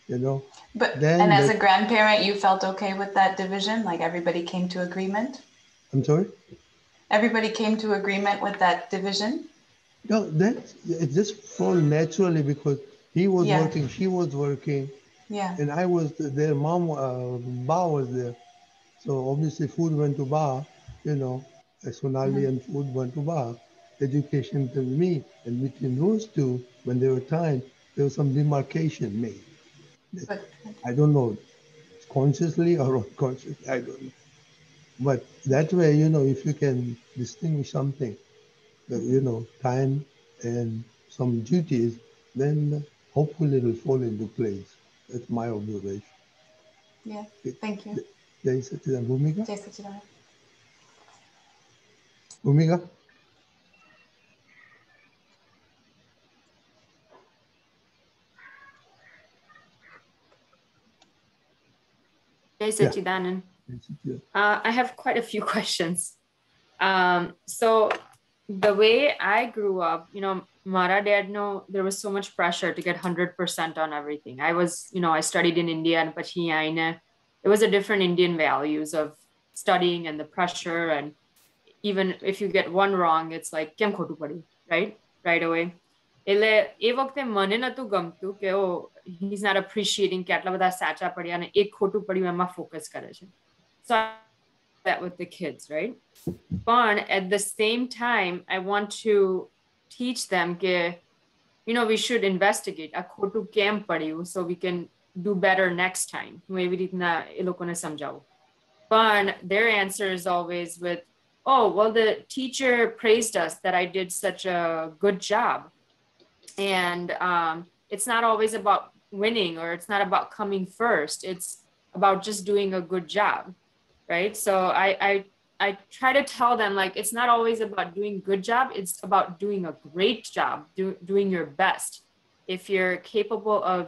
you know. But then as a grandparent, you felt okay with that division? Like everybody came to agreement? I'm sorry? Everybody came to agreement with that division? No, it just flowed naturally because he was working, she was working, and I was there, Ba was there. So obviously food went to Ba, you know, Sonali and food went to Ba, education to me. And between those two, when there were times, there was some demarcation made. I don't know, consciously or unconsciously, I don't know. But that way, you know, if you can distinguish something, you know, time and some duties, then hopefully it will fall into place. That's my observation. Yeah, thank you. Jai Satchidanand. Bhumika? Jai Satchidanand. Bhumika? Jai Satchidanand. I have quite a few questions. So the way I grew up, you know, Mara dad know there was so much pressure to get 100% on everything. I was, you know, I studied in India and it was a different Indian values of studying and the pressure. And even if you get one wrong, it's like, kem khotu padi, right? Right away. He's not appreciating કે આટલા બધા સાચા પડ્યા અને એક ખોટું પડ્યું એમાં ફોકસ કરે છે. So I that with the kids, right? But at the same time, I want to teach them that, you know, we should investigate a khotu કેમ પડ્યું so we can do better next time. But their answer is always with, oh, well, the teacher praised us that I did such a good job. And it's not always about winning or it's not about coming first. It's about just doing a good job, right? So I try to tell them, like, it's not always about doing good job. It's about doing a great job, doing your best. If you're capable of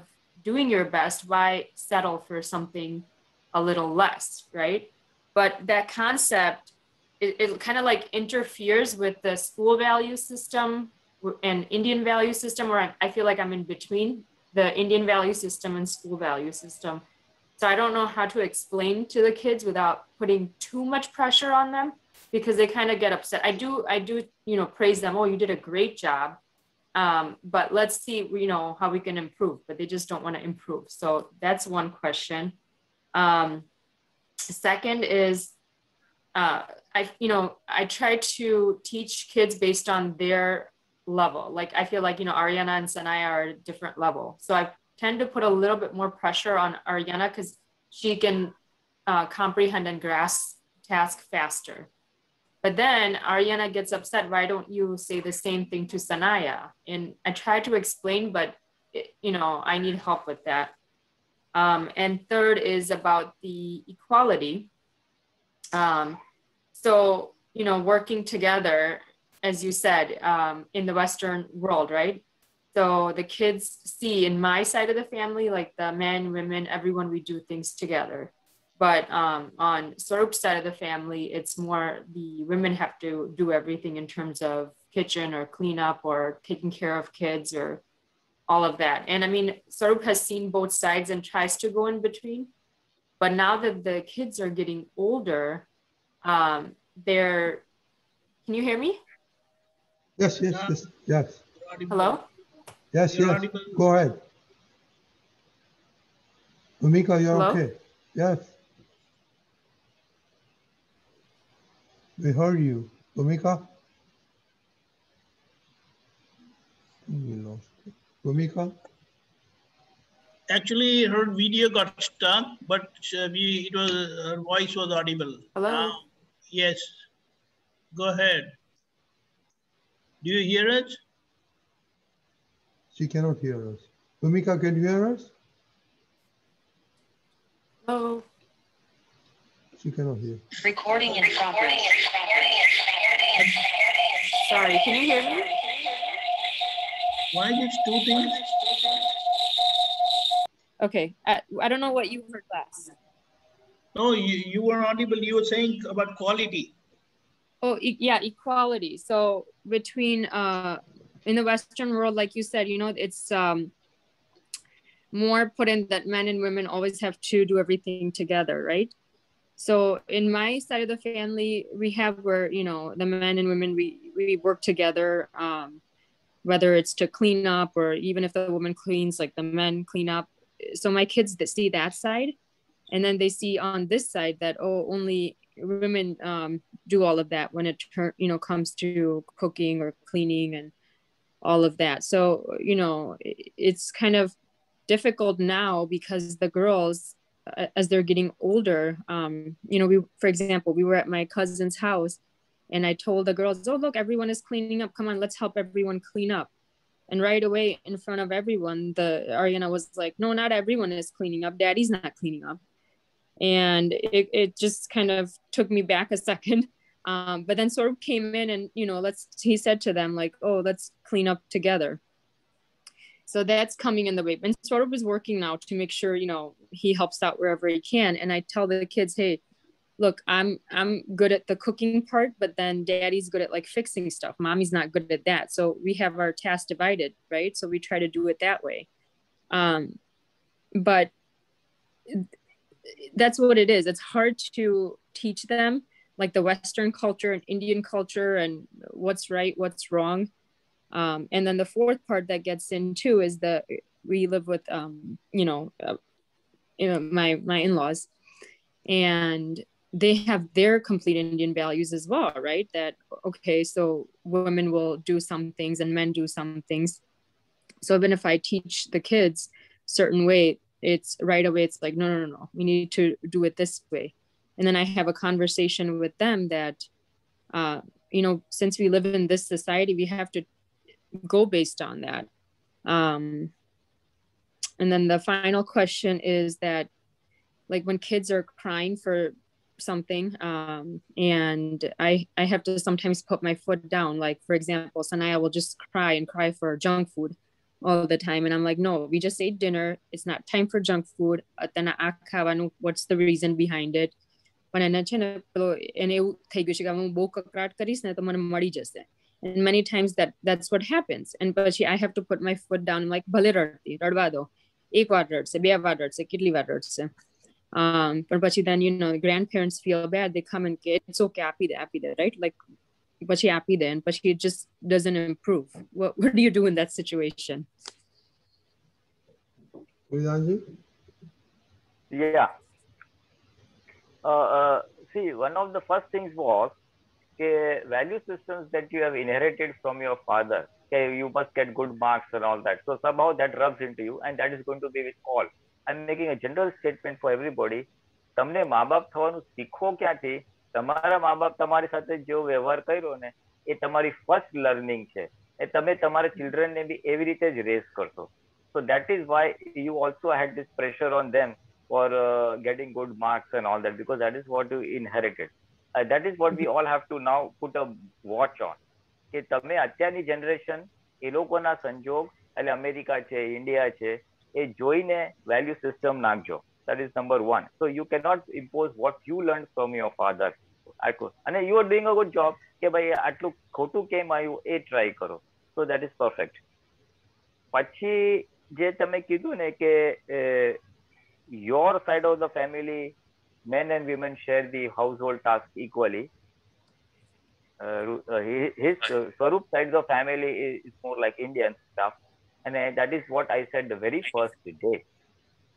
doing your best, why settle for something a little less, right? But that concept, it kind of like interferes with the school value system and Indian value system, where I feel like I'm in between the Indian value system and school value system. So I don't know how to explain to the kids without putting too much pressure on them, because they kind of get upset. I do, you know, praise them. Oh, you did a great job. But let's see, you know, how we can improve, but they just don't want to improve. So that's one question. Second is, I try to teach kids based on their level. Like I feel like, Ariana and Sanaya are a different level. So I tend to put a little bit more pressure on Ariana because she can comprehend and grasp task faster. But then Ariana gets upset, why don't you say the same thing to Sanaya? And I try to explain, but I need help with that. And third is about the equality. So, working together, as you said, in the Western world, right? So the kids see in my side of the family, like the men, women, everyone, we do things together. But on Swarup's side of the family, it's more the women have to do everything in terms of kitchen or cleanup or taking care of kids or all of that. And I mean, Swarup has seen both sides and tries to go in between. But now that the kids are getting older, can you hear me? Yes. Hello? Yes. Go ahead. Bhumika, you're Hello? okay. Yes. We heard you. Bhumika? We lost it. Bhumika? Actually, her video got stuck, but her voice was audible. Hello? Yes. Go ahead. Do you hear us? She cannot hear us. Bhumika, can you hear us? Hello? She cannot hear. Recording in progress. Sorry, can you hear me? Why is two things? Okay, I don't know what you heard last. No, you were audible. You were saying about quality. Oh, yeah, equality. So between, in the Western world, like you said, it's more put in that men and women always have to do everything together, right? So in my side of the family, we have where, the men and women, we work together, whether it's to clean up or even if the woman cleans, like the men clean up. So my kids that see that side, and then they see on this side that, only women do all of that when it comes to cooking or cleaning and all of that. So, it's kind of difficult now because the girls, as they're getting older, for example, we were at my cousin's house and I told the girls, oh, look, everyone is cleaning up. Come on, let's help everyone clean up. And right away in front of everyone, Ariana was like, no, not everyone is cleaning up. Daddy's not cleaning up. And it just kind of took me back a second. But then Swarup came in and, he said to them like, oh, let's clean up together. So that's coming in the way. And Swarup is working now to make sure, he helps out wherever he can. And I tell the kids, hey, look, I'm good at the cooking part, but then daddy's good at like fixing stuff. Mommy's not good at that. So we have our tasks divided, right? So we try to do it that way. But that's what it is. It's hard to teach them like the Western culture and Indian culture and what's right, what's wrong. And then the fourth part that gets into is we live with, my in-laws, and they have their complete Indian values as well, right? That, okay, so women will do some things and men do some things. So even if I teach the kids certain way, it's right away, it's like, no, we need to do it this way. And then I have a conversation with them that, since we live in this society, we have to go based on that. And then the final question is that, like when kids are crying for something, and I have to sometimes put my foot down. Like, for example, Sanaya will just cry for junk food all the time. And I'm like, no, we just ate dinner. It's not time for junk food. What's the reason behind it? And many times that's what happens. And but I have to put my foot down. I'm like, bhale rati, radwa do. Ek vaar radse, be vaar radse, kitli vaar radse. But then, the grandparents feel bad. They come and get, it's okay, api de, right? Like, but she api de, but she just doesn't improve. What do you do in that situation? Yeah. see, one of the first things was value systems that you have inherited from your father. You must get good marks and all that. So somehow that rubs into you, and that is going to be with all. I'm making a general statement for everybody. તમને મા બાપ થવાનું શીખો ક્યાંથી? તમારા મા બાપ તમારી સાથે જેવો વ્યવહાર કર્યો ને એ તમારી ફર્સ્ટ લર્નિંગ છે. એ તમે તમારા ચિલ્ડ્રનને બી એવી રીતે જ રેઝ કરશો. So that is why you also had this pressure on them for getting good marks and all that, because that is what you inherited. That is what we all have to now put a watch on. કે તમે અત્યારની generation એ લોકોના સંજોગ એટલે America છે, India છે, એ જોઈને value system નાખજો. That is number one. So you cannot impose what you learned from your father. અને you are doing a good job કે ભાઈ આટલું ખોટું કેમ આવ્યું એ ટ્રાય કરો. So that is perfect. પછી જે તમે કીધું ને કે your side of the family, men and women share the household task equally. His Swarup side of the family is more like Indian stuff, and that is what I said the very first day.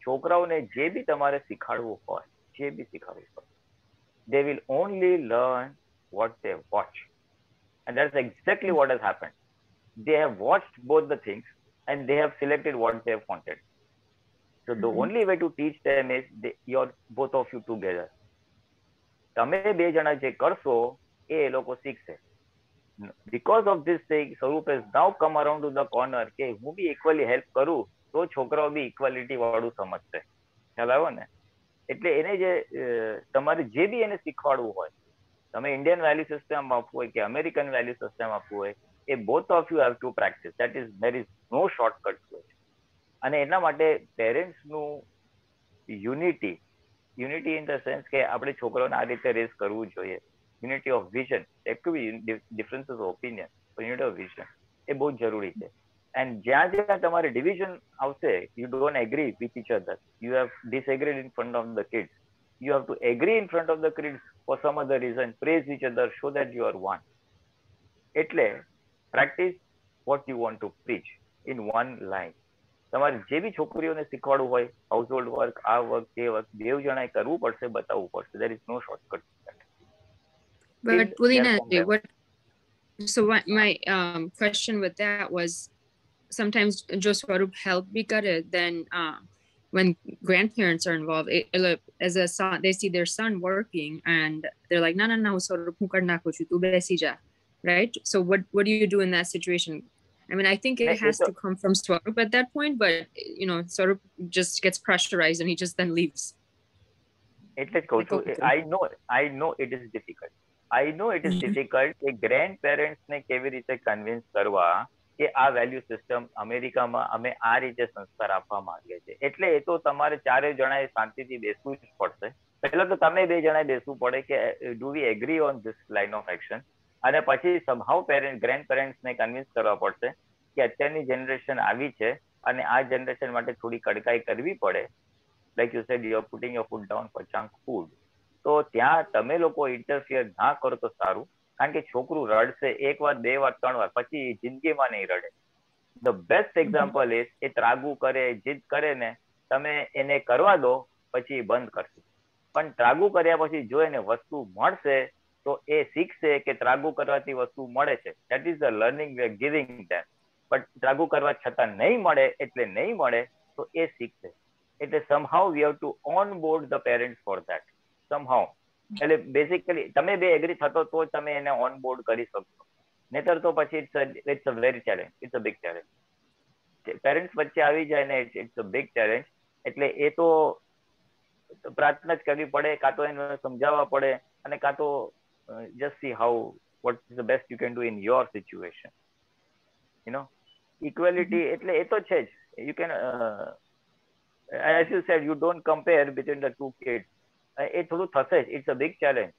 છોકરાઓને જે બી તમારે શીખવાડવું હોય, they will only learn what they watch, and that's exactly what has happened. They have watched both the things and they have selected what they have wanted. So the only way to teach them is you're both of you together. તમે બે જણા જે કરશો એ લોકો શીખશે. Because of this thing, Swarup has now come around to the corner કે હું બી equally help કરું તો છોકરાઓ બી equality વાળું સમજશે. ખ્યાલ આવ્યો ને? એટલે એને જે તમારે જે બી એને શીખવાડવું હોય, તમે ઇન્ડિયન વેલ્યુ સિસ્ટમ આપવું હોય કે અમેરિકન વેલ્યુ સિસ્ટમ આપવું હોય, એ both of you have to practice. There is no shortcut to it. અને એના માટે પેરેન્ટ્સનું યુનિટી in the sense કે આપણે છોકરાઓને આ રીતે રેઝ કરવું જોઈએ. Unity of vision. There could be differences of opinion, but unity of vision એ બહુ જરૂરી છે. And જ્યાં જ્યાં તમારે division આવશે, you don't agree with each other, you have disagreed in front of the kids, you have to agree in front of the kids for some other reason, praise each other, show that you are one. એટલે practice what you want to preach in one line. તમારે જે બી છોકરીઓને શીખવાડવું હોય, household work, આ work, તે work, બેવ જણાએ કરવું પડશે, બતાવવું પડશે. There is no shortcut. But Pulinanandji, so what my question with that was, sometimes jo Swarup help bhi kare, then when grandparents are involved, as a son, they see their son working and they're like, no, Swarup hu kar nakhu chu, tu besi ja, right? So what do you do in that situation? I mean, I think it has to come from Swarup at that point, but Swarup just gets pressurized and he just then leaves. એટલે કહું છું, I know it is difficult. કે ગ્રેન્ડપેરેન્ટ્સને કેવી રીતે convince કરવા કે આ value system અમેરિકામાં અમે આ રીતે સંસ્કાર આપવા માંગીએ છીએ. એટલે એ તો તમારે ચારે જણાએ શાંતિથી બેસવું જ પડશે. પહેલા તો તમે બે જણાએ બેસવું પડે કે do we agree on this line of action, અને પછી સમહાઉ ગ્રેન્ડપેરેન્ટ્સને કન્વિન્સ કરવા પડશે કે અત્યારની જનરેશન આવી છે અને આ જનરેશન માટે થોડી કડકાઈ કરવી પડે. Like you said, you are putting your foot down for junk food. તો ત્યાં તમે લોકો ઇન્ટરફિયર ના કરો તો સારું, કારણ કે છોકરું રડશે એક વાર, બે વાર, ત્રણ વાર, પછી જિંદગીમાં નહીં રડે. ધ બેસ્ટ એક્ઝામ્પલ એ ત્રાગુ કરે, જીદ કરે ને, તમે એને કરવા દો પછી બંધ કરશે. પણ ત્રાગુ કર્યા પછી જો એને વસ્તુ મળશે તો એ શીખશે કે ત્રાગુ કરવાથી વસ્તુ મળે છે. That is the learning we are giving them. But ત્રાગુ કરવા છતાં નહીં મળે એટલે નહીં મળે તો એ શીખશે. એટલે somehow we have to onboard the parents for that. somehow. એટલે બેઝિકલી તમે બે એગ્રી થતો તો તમે એને ઓન બોર્ડ કરી શકશો, નહીતર તો પછી it's a very challenge, it's a big challenge. Parents વચ્ચે આવી જાય ને ઇટ્સ અ બિગ ચેલેન્જ. એટલે એ તો પ્રાર્થના જ કરવી પડે, કાં તો એને સમજાવવા પડે, અને કાં તો just C how what is the best you can do in your situation. Equality એટલે એ તો છે જ. You can, as you said, you don't compare between the two kids. એ થોડું થશે જ. It's a big challenge.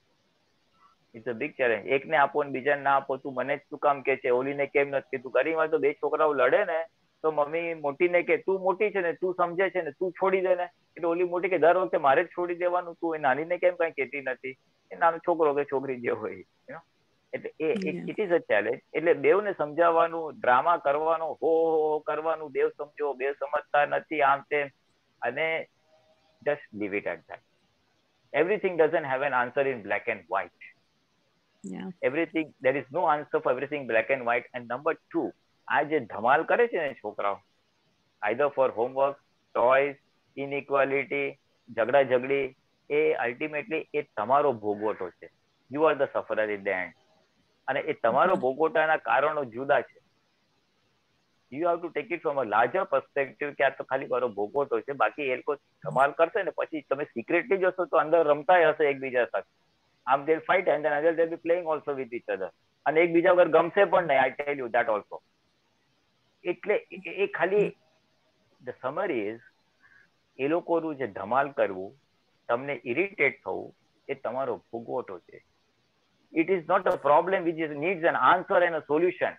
એકને આપો ને બીજાને ના આપો. તું મને જ શું કામ કે છે, ઓલીને કેમ નથી કીધું? ઘણી વાર તો બે છોકરાઓ લડે ને તો મમ્મી મોટીને કે તું મોટી છે ને, તું સમજે છે ને, તું છોડી દે ને. એટલે ઓલી મોટી કે દર વખતે મારે જ છોડી દેવાનું, તું એ નાનીને કેમ કઈ કહેતી નથી? એ નાનો છોકરો કે છોકરી જે હોય. એટલે ઇટ ઇઝ અ ચેલેન્જ. એટલે બેવને સમજાવવાનું, ડ્રામા કરવાનો, હો કરવાનું, બેવ સમજો, બેવ સમજતા નથી, આમ તેમ, અને just leave it at that. Everything doesn't have an answer in black and white. Yeah. Everything, there is no answer for everything black and white. And number two, આ જે ધમાલ કરે છે ને છોકરાઓ, either for homework, toys, inequality, ઝઘડા ઝઘડી, એ ultimately એ તમારો ભોગવટો છે. You are the sufferer in the end. અને એ તમારો ભોગવટાના કારણો જુદા છે. You have to take it from a larger perspective કે આ તો ખાલી મારો ભોગવટો છે, બાકી એ લોકો ધમાલ કરશે ને પછી તમે સિક્રેટલી જોશો તો અંદર રમતા હશે એકબીજા સાથે. આમ they'll fight and then they'll be playing also with each other. અને એકબીજા વગર ગમશે પણ નહીં. I tell you that also. એટલે એ ખાલી the summary is એ લોકોનું જે ધમાલ કરવું, તમને ઇરિટેટ થવું, એ તમારો ભોગવટો છે. It is not a problem which needs an answer and a solution.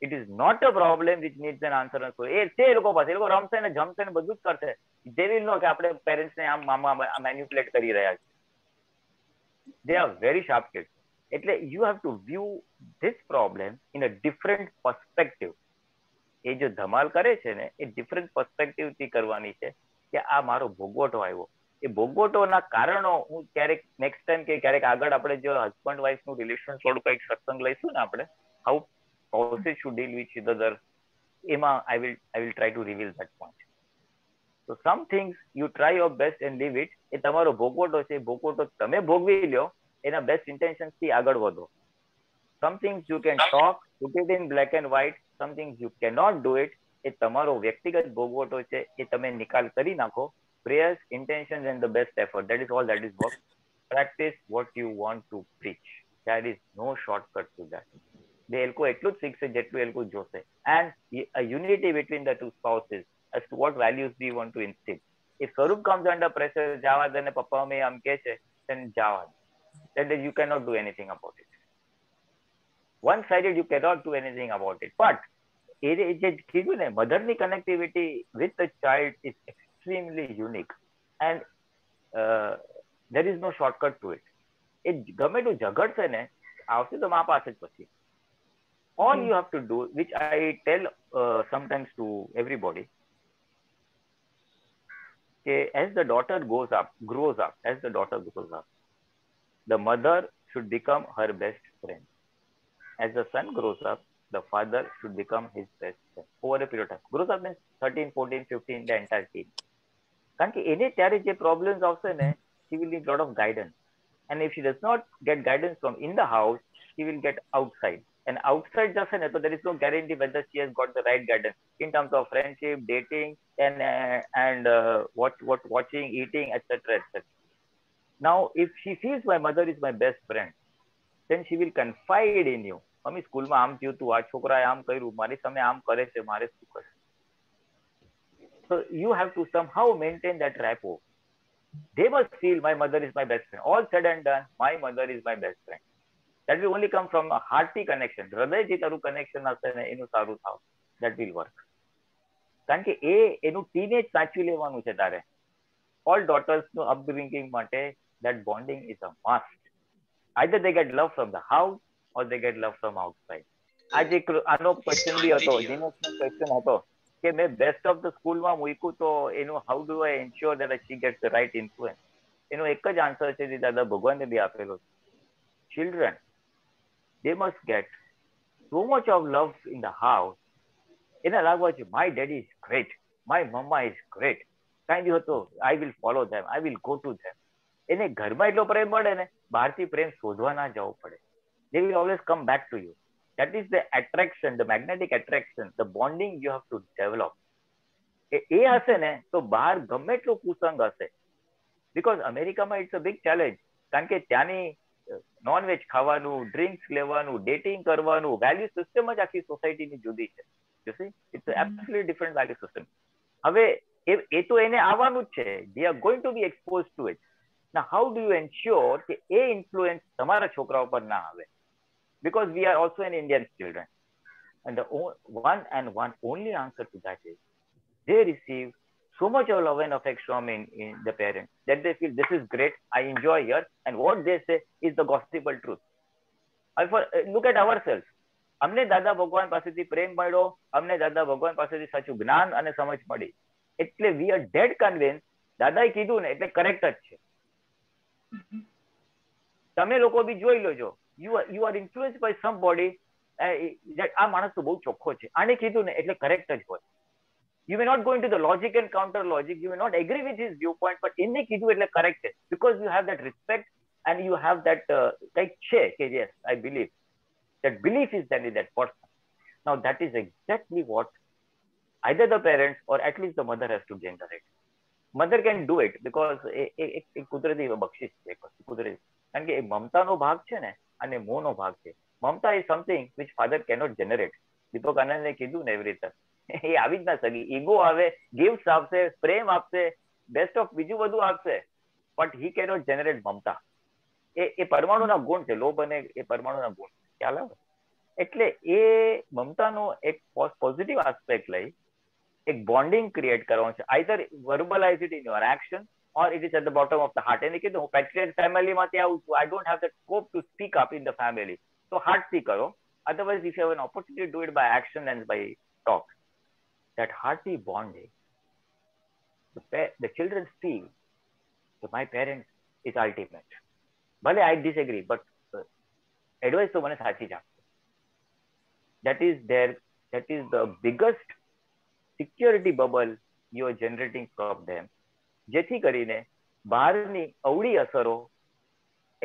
It is not a problem which needs an answer and a solution. એ છે એ લોકો પાસે. એ લોકો રમશે ને જમશે ને બધું જ કરશે. They will know કે આપણે પેરેન્ટ્સને આમ મેન્યુપ્યુલેટ કરી રહ્યા છે. They are very sharp kids. એટલે you have to view this problem in a different perspective. એ જો ધમાલ કરે છે ને એ ડિફરન્ટ પર્સ્પેક્ટિવ થી કરવાની છે કે આ મારો ભોગવટો આવ્યો. એ ભોગવટોના કારણો હું ક્યારેક નેક્સ્ટ ટાઈમ કે ક્યારેક આગળ આપણે જો હસબન્ડ વાઇફ નું રિલેશન થોડું કંઈક સત્સંગ લઈશું ને આપણે, how spouses should deal with each other, એમાં I will try to reveal that point. So some things you try your best and leave it. એ તમારો ભોગવટો છે, ભોગવટો તમે ભોગવી લ્યો, એના બેસ્ટ ઇન્ટેન્શન થી આગળ વધો. Some things you can talk, put it in black and white. Some things you cannot do it. એ તમારો વ્યક્તિગત ભોગવટો છે, એ તમે નિકાલ કરી નાખો. Prayers, intentions and the best effort. That is all that is work. Practice what you want to preach. There is no shortcut to that. એ લોકો એટલું જ શીખશે જેટલું એ લોકો જોશે. And a unity between the two spouses as to what values we want to instill. If Swarup comes under pressure, જવા દે ને પપ્પા મમ્મી આમ કહે છે, then જવા દે. Then you cannot do anything about it. One-sided, you cannot do anything about it. But motherly connectivity with the child is extremely unique, and there is no shortcut to it. ગમે તો ઝઘડશે ને આવશે તો મા પાસે જ પછી. All you have to do, which I tell sometimes to everybody, as the daughter grows up, the mother should become her best friend. As the son grows up, the father should become his best friend over a period of time. Grows up means 13, 14, 15, the entire teen. કારણ કે એને ત્યારે જે problems આવશે ને, she will need a lot of guidance. And if she does not get guidance from in the house, she will get outside. And outside જશે ને, so there is no guarantee whether she has got the right guidance in terms of friendship, dating, and watching, eating, etc., etc. Now, if she feels my mother is my best friend, then she will confide in you. Mummy સ્કૂલમાં આમ થયું તું, આ છોકરાએ આમ કર્યું, મારી સામે આમ કરે છે, મારે શું કરે? So you have to somehow maintain that rapport. They must feel my mother is my best friend. All said and done, my mother is my best friend. That will only come from a hearty connection. હૃદયથી તારું connection હશે ને એનું સારું થાવ. That will work. કારણ કે એનું ટીનેજ સાચવી લેવાનું છે તારે. All daughters નું upbringing માટે that bonding is a must. Either they get love from the house or they get love from outside. આજે આનો ક્વેશ્ચન બી હતો, દિનેશનો ક્વેશ્ચન હતો કે મેં બેસ્ટ ઓફ ધ સ્કૂલમાં મૂક્યું તો એનું how do I ensure that she gets the right influence? એનો એક જ આન્સર છે જે દાદા ભગવાને બી આપેલો છે. Children, they must get so much of love in the house. એને લાગવા છે my daddy is great, my mama is great, કાંઈ બી હતો I will follow them, I will go to them. એને ઘરમાં એટલો પ્રેમ મળે ને, બહારથી પ્રેમ શોધવા ના જવું પડે. They will always come back to you. That is the attraction, the magnetic attraction, the bonding you have to develop. એ હશે ને તો બહાર ગમે એટલો કુસંગ હશે. Because અમેરિકામાં ઇટ્સ અ બિગ ચેલેન્જ. કારણ કે ત્યાંની નોનવેજ ખાવાનું, ડ્રિંક્સ લેવાનું, ડેટિંગ કરવાનું, વેલ્યુ સિસ્ટમ જ આખી સોસાયટીની જુદી છે. You see, it's an absolutely different value system. હવે એ તો એને આવવાનું જ છે. They are going to be exposed to it. Now, how do you ensure કે એ ઇન્ફ્લુઅન્સ તમારા છોકરાઓ પર ના આવે? Because we are also an Indian children. And the one only answer to that is they receive so much of love and affection from in the parents that they feel this is great, I enjoy here, and what they say is the gospel truth. Look at ourselves. અમને દાદા ભગવાન પાસેથી પ્રેમ મળ્યો, અમને દાદા ભગવાન પાસેથી સાચું જ્ઞાન અને સમજ મળી. એટલે we are dead convinced દાદાએ કીધું ને એટલે કરેક્ટ જ છે. તમે લોકો બી જોઈ લોજો, you are influenced by somebody that આ માણસ તો બહુ ચોખ્ખો છે, આને કીધું ને એટલે કરેક્ટ જ હોય. You may not go into the logic and counter logic, you may not agree with his viewpoint, but એને કીધું એટલે correct છે, because you have that respect and you have that like છે કે yes, I believe. That belief is then in that person. Now that is exactly what either the parents or at least the mother has to generate. Mother can do it because એક કુદરતી બક્ષિસ છે, કુદરતી, કારણ કે એ મમતાનો ભાગ છે ને અને મોહનો ભાગ છે. મમતા is something which father cannot generate. દીપકાનંદે કીધું ને એવી રીતે એ આવી જ ના શકે. ઈગો આવે, ગિફ્ટ આપશે, પ્રેમ આપશે, બેસ્ટ ઓફ બીજું બધું આપશે, બટ he cannot generate મમતા. એ પરમાણુના ગુણ છે, લોભ અને એ પરમાણુના ગુણ, ખ્યાલ આવે? એટલે એ મમતાનો એક પોઝિટિવ આસ્પેક્ટ લઈ એક બોન્ડિંગ ક્રિએટ કરવાનું છે. Either verbalise it in your action or it is at the bottom of the heart. એને કીધું હું પેટ્રિયટ ફેમિલીમાંથી આવું છું, I don't have the scope to speak up in the family, so heartથી કરો. Otherwise if you have an opportunity to do it by action and by talk, that hearty bonding, the children feel that my parents is ultimate. ભલે I disagree, but advice તો મને સાચી જ આપશે. That is the biggest security bubble you are generating from them, જેથી કરીને બહારની અવળી અસરો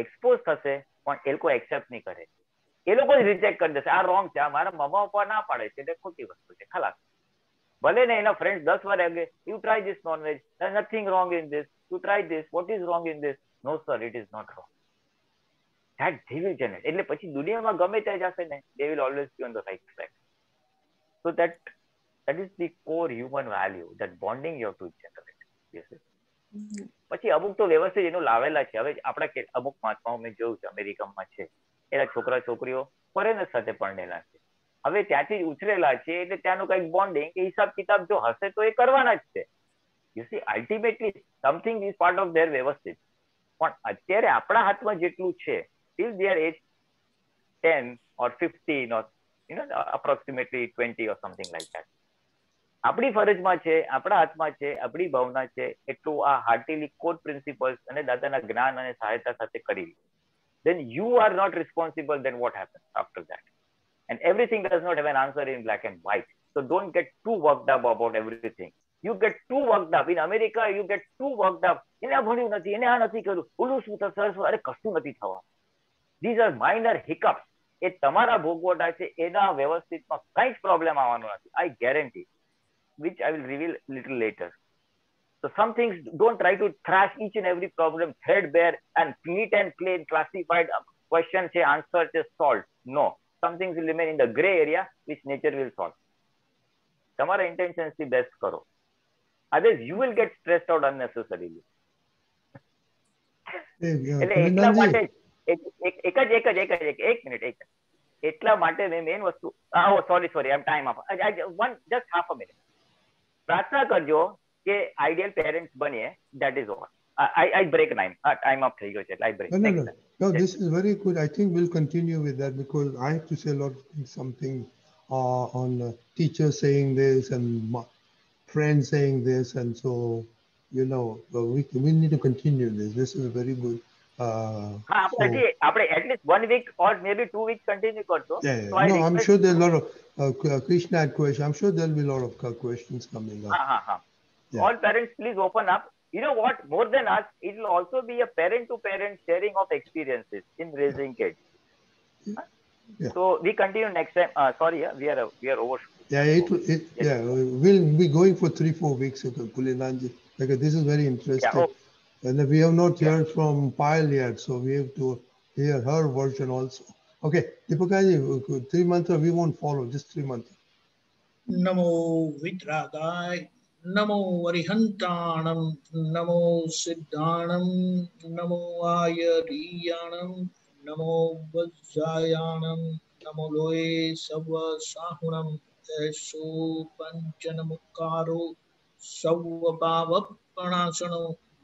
એક્સપોઝ થશે પણ એ લોકો એક્સેપ્ટ નહીં કરે. એ લોકો જ રિજેક્ટ કરી દેશે, આ રોંગ છે, આ મારા મમ્મા પપ્પા ના પાડે છે એટલે ખોટી વસ્તુ છે, ખલાસ. ભલે ને એના ફ્રેન્ડ 10 વાર આગે, you try this non veg, there's nothing wrong in this, you try this, what is wrong in this? No sir, it is not wrong. That they will generate. એટલે પછી દુનિયામાં ગમે ત્યાં જશે ને, they will always be on the right track. So that is the core human value, that bonding you have to generate. Yes. પછી અમુક તો વ્યવસ્થિત એનું લાવેલા છે. હવે આપણા અમુક મહાત્માઓ મેં જોયું છે અમેરિકામાં છે, એના છોકરા છોકરીઓ ફોરેનર સાથે પરણેલા છે. હવે ત્યાંથી જ ઉછરેલા છે એટલે ત્યાંનું કઈક બોન્ડિંગ કે હિસાબ કિતાબ જો હશે તો એ કરવાના જ છે. You C ultimately something is part of their વ્યવસ્થિત. પણ અત્યારે આપણા હાથમાં જેટલું છે, till their age 10 or 15 or approximately 20 or something like that, આપણી ફરજમાં છે, આપણા હાથમાં છે, આપણી ભાવના છે, એટલું આ હાર્ટીલી કોર પ્રિન્સિપલ્સ અને દાદાના જ્ઞાન અને સહાયતા સાથે કરી. Then you are not responsible. Then what happens after that? And everything does not have an answer in black and white. So don't get too worked up about everything. You get too worked up. In America, you get too worked up. એને આ ભણ્યું નથી, એને આ નથી કર્યું, ઓલું શું થશે, અરે કશું નથી થવા. These are minor hiccups. એ તમારા ભોગવટા છે, એના વ્યવસ્થિતમાં કંઈ જ પ્રોબ્લેમ આવવાનો નથી. I guarantee. Which I will reveal a little later. So some things, don't try to thrash each and every problem threadbare and neat and plain classified question say answer is solved. No, some things will remain in the gray area which nature will solve. તમારા intentions થી best કરો. Otherwise you will get stressed out unnecessarily. એટલે એટલા માટે એક minute એટલા માટે મેં મેઇન વસ્તુ sorry I am time up just half a minute. પ્રાર્થના કરજો કે આઈડિયલ પેરેન્ટ્સ બનીએ. That is all. I break 9. Time up થઈ ગયો છે એટલે I break. No, this is very good. I think we'll continue with that because I have to say a lot of things, something on teachers saying this and friends saying this, and so we need to continue this. This is very good. આપણે at least 1 week or maybe 2 weeks continue કરશો. Yeah. No, I'm sure there's a lot of Krishna had questions. I'm sure there'll be a lot of questions coming up. Yeah. All parents, please open up. You know what? More than us, it will also be a parent-to-parent sharing of experiences in raising kids. Yeah. So we continue next time. Sorry, we are over. Yeah, we'll be going for 3-4 weeks, Pulinanandji, because this is very interesting. Yeah, and we have not heard from Payal yet, so we have to hear her version also. Okay, Deepakanandji, 3 months we won't follow, just 3 months. Namo Vitragai, Namo Arihantanam, Namo Siddhanam, Namo Ayariyanam, Namo Vajjayanam, Namo Loe Sava Sahunam, Esu Panchanamukaro, Sava Bhavapanasano,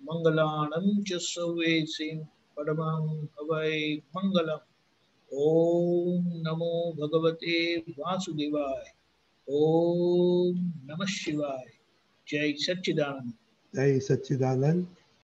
Mangalanam Chasavesim, Padamam Havai Mangalam. Om Namo Bhagavate Vasudevaya. Om Namah Shivaya. Jai Satchidanand. Jai Satchidanand.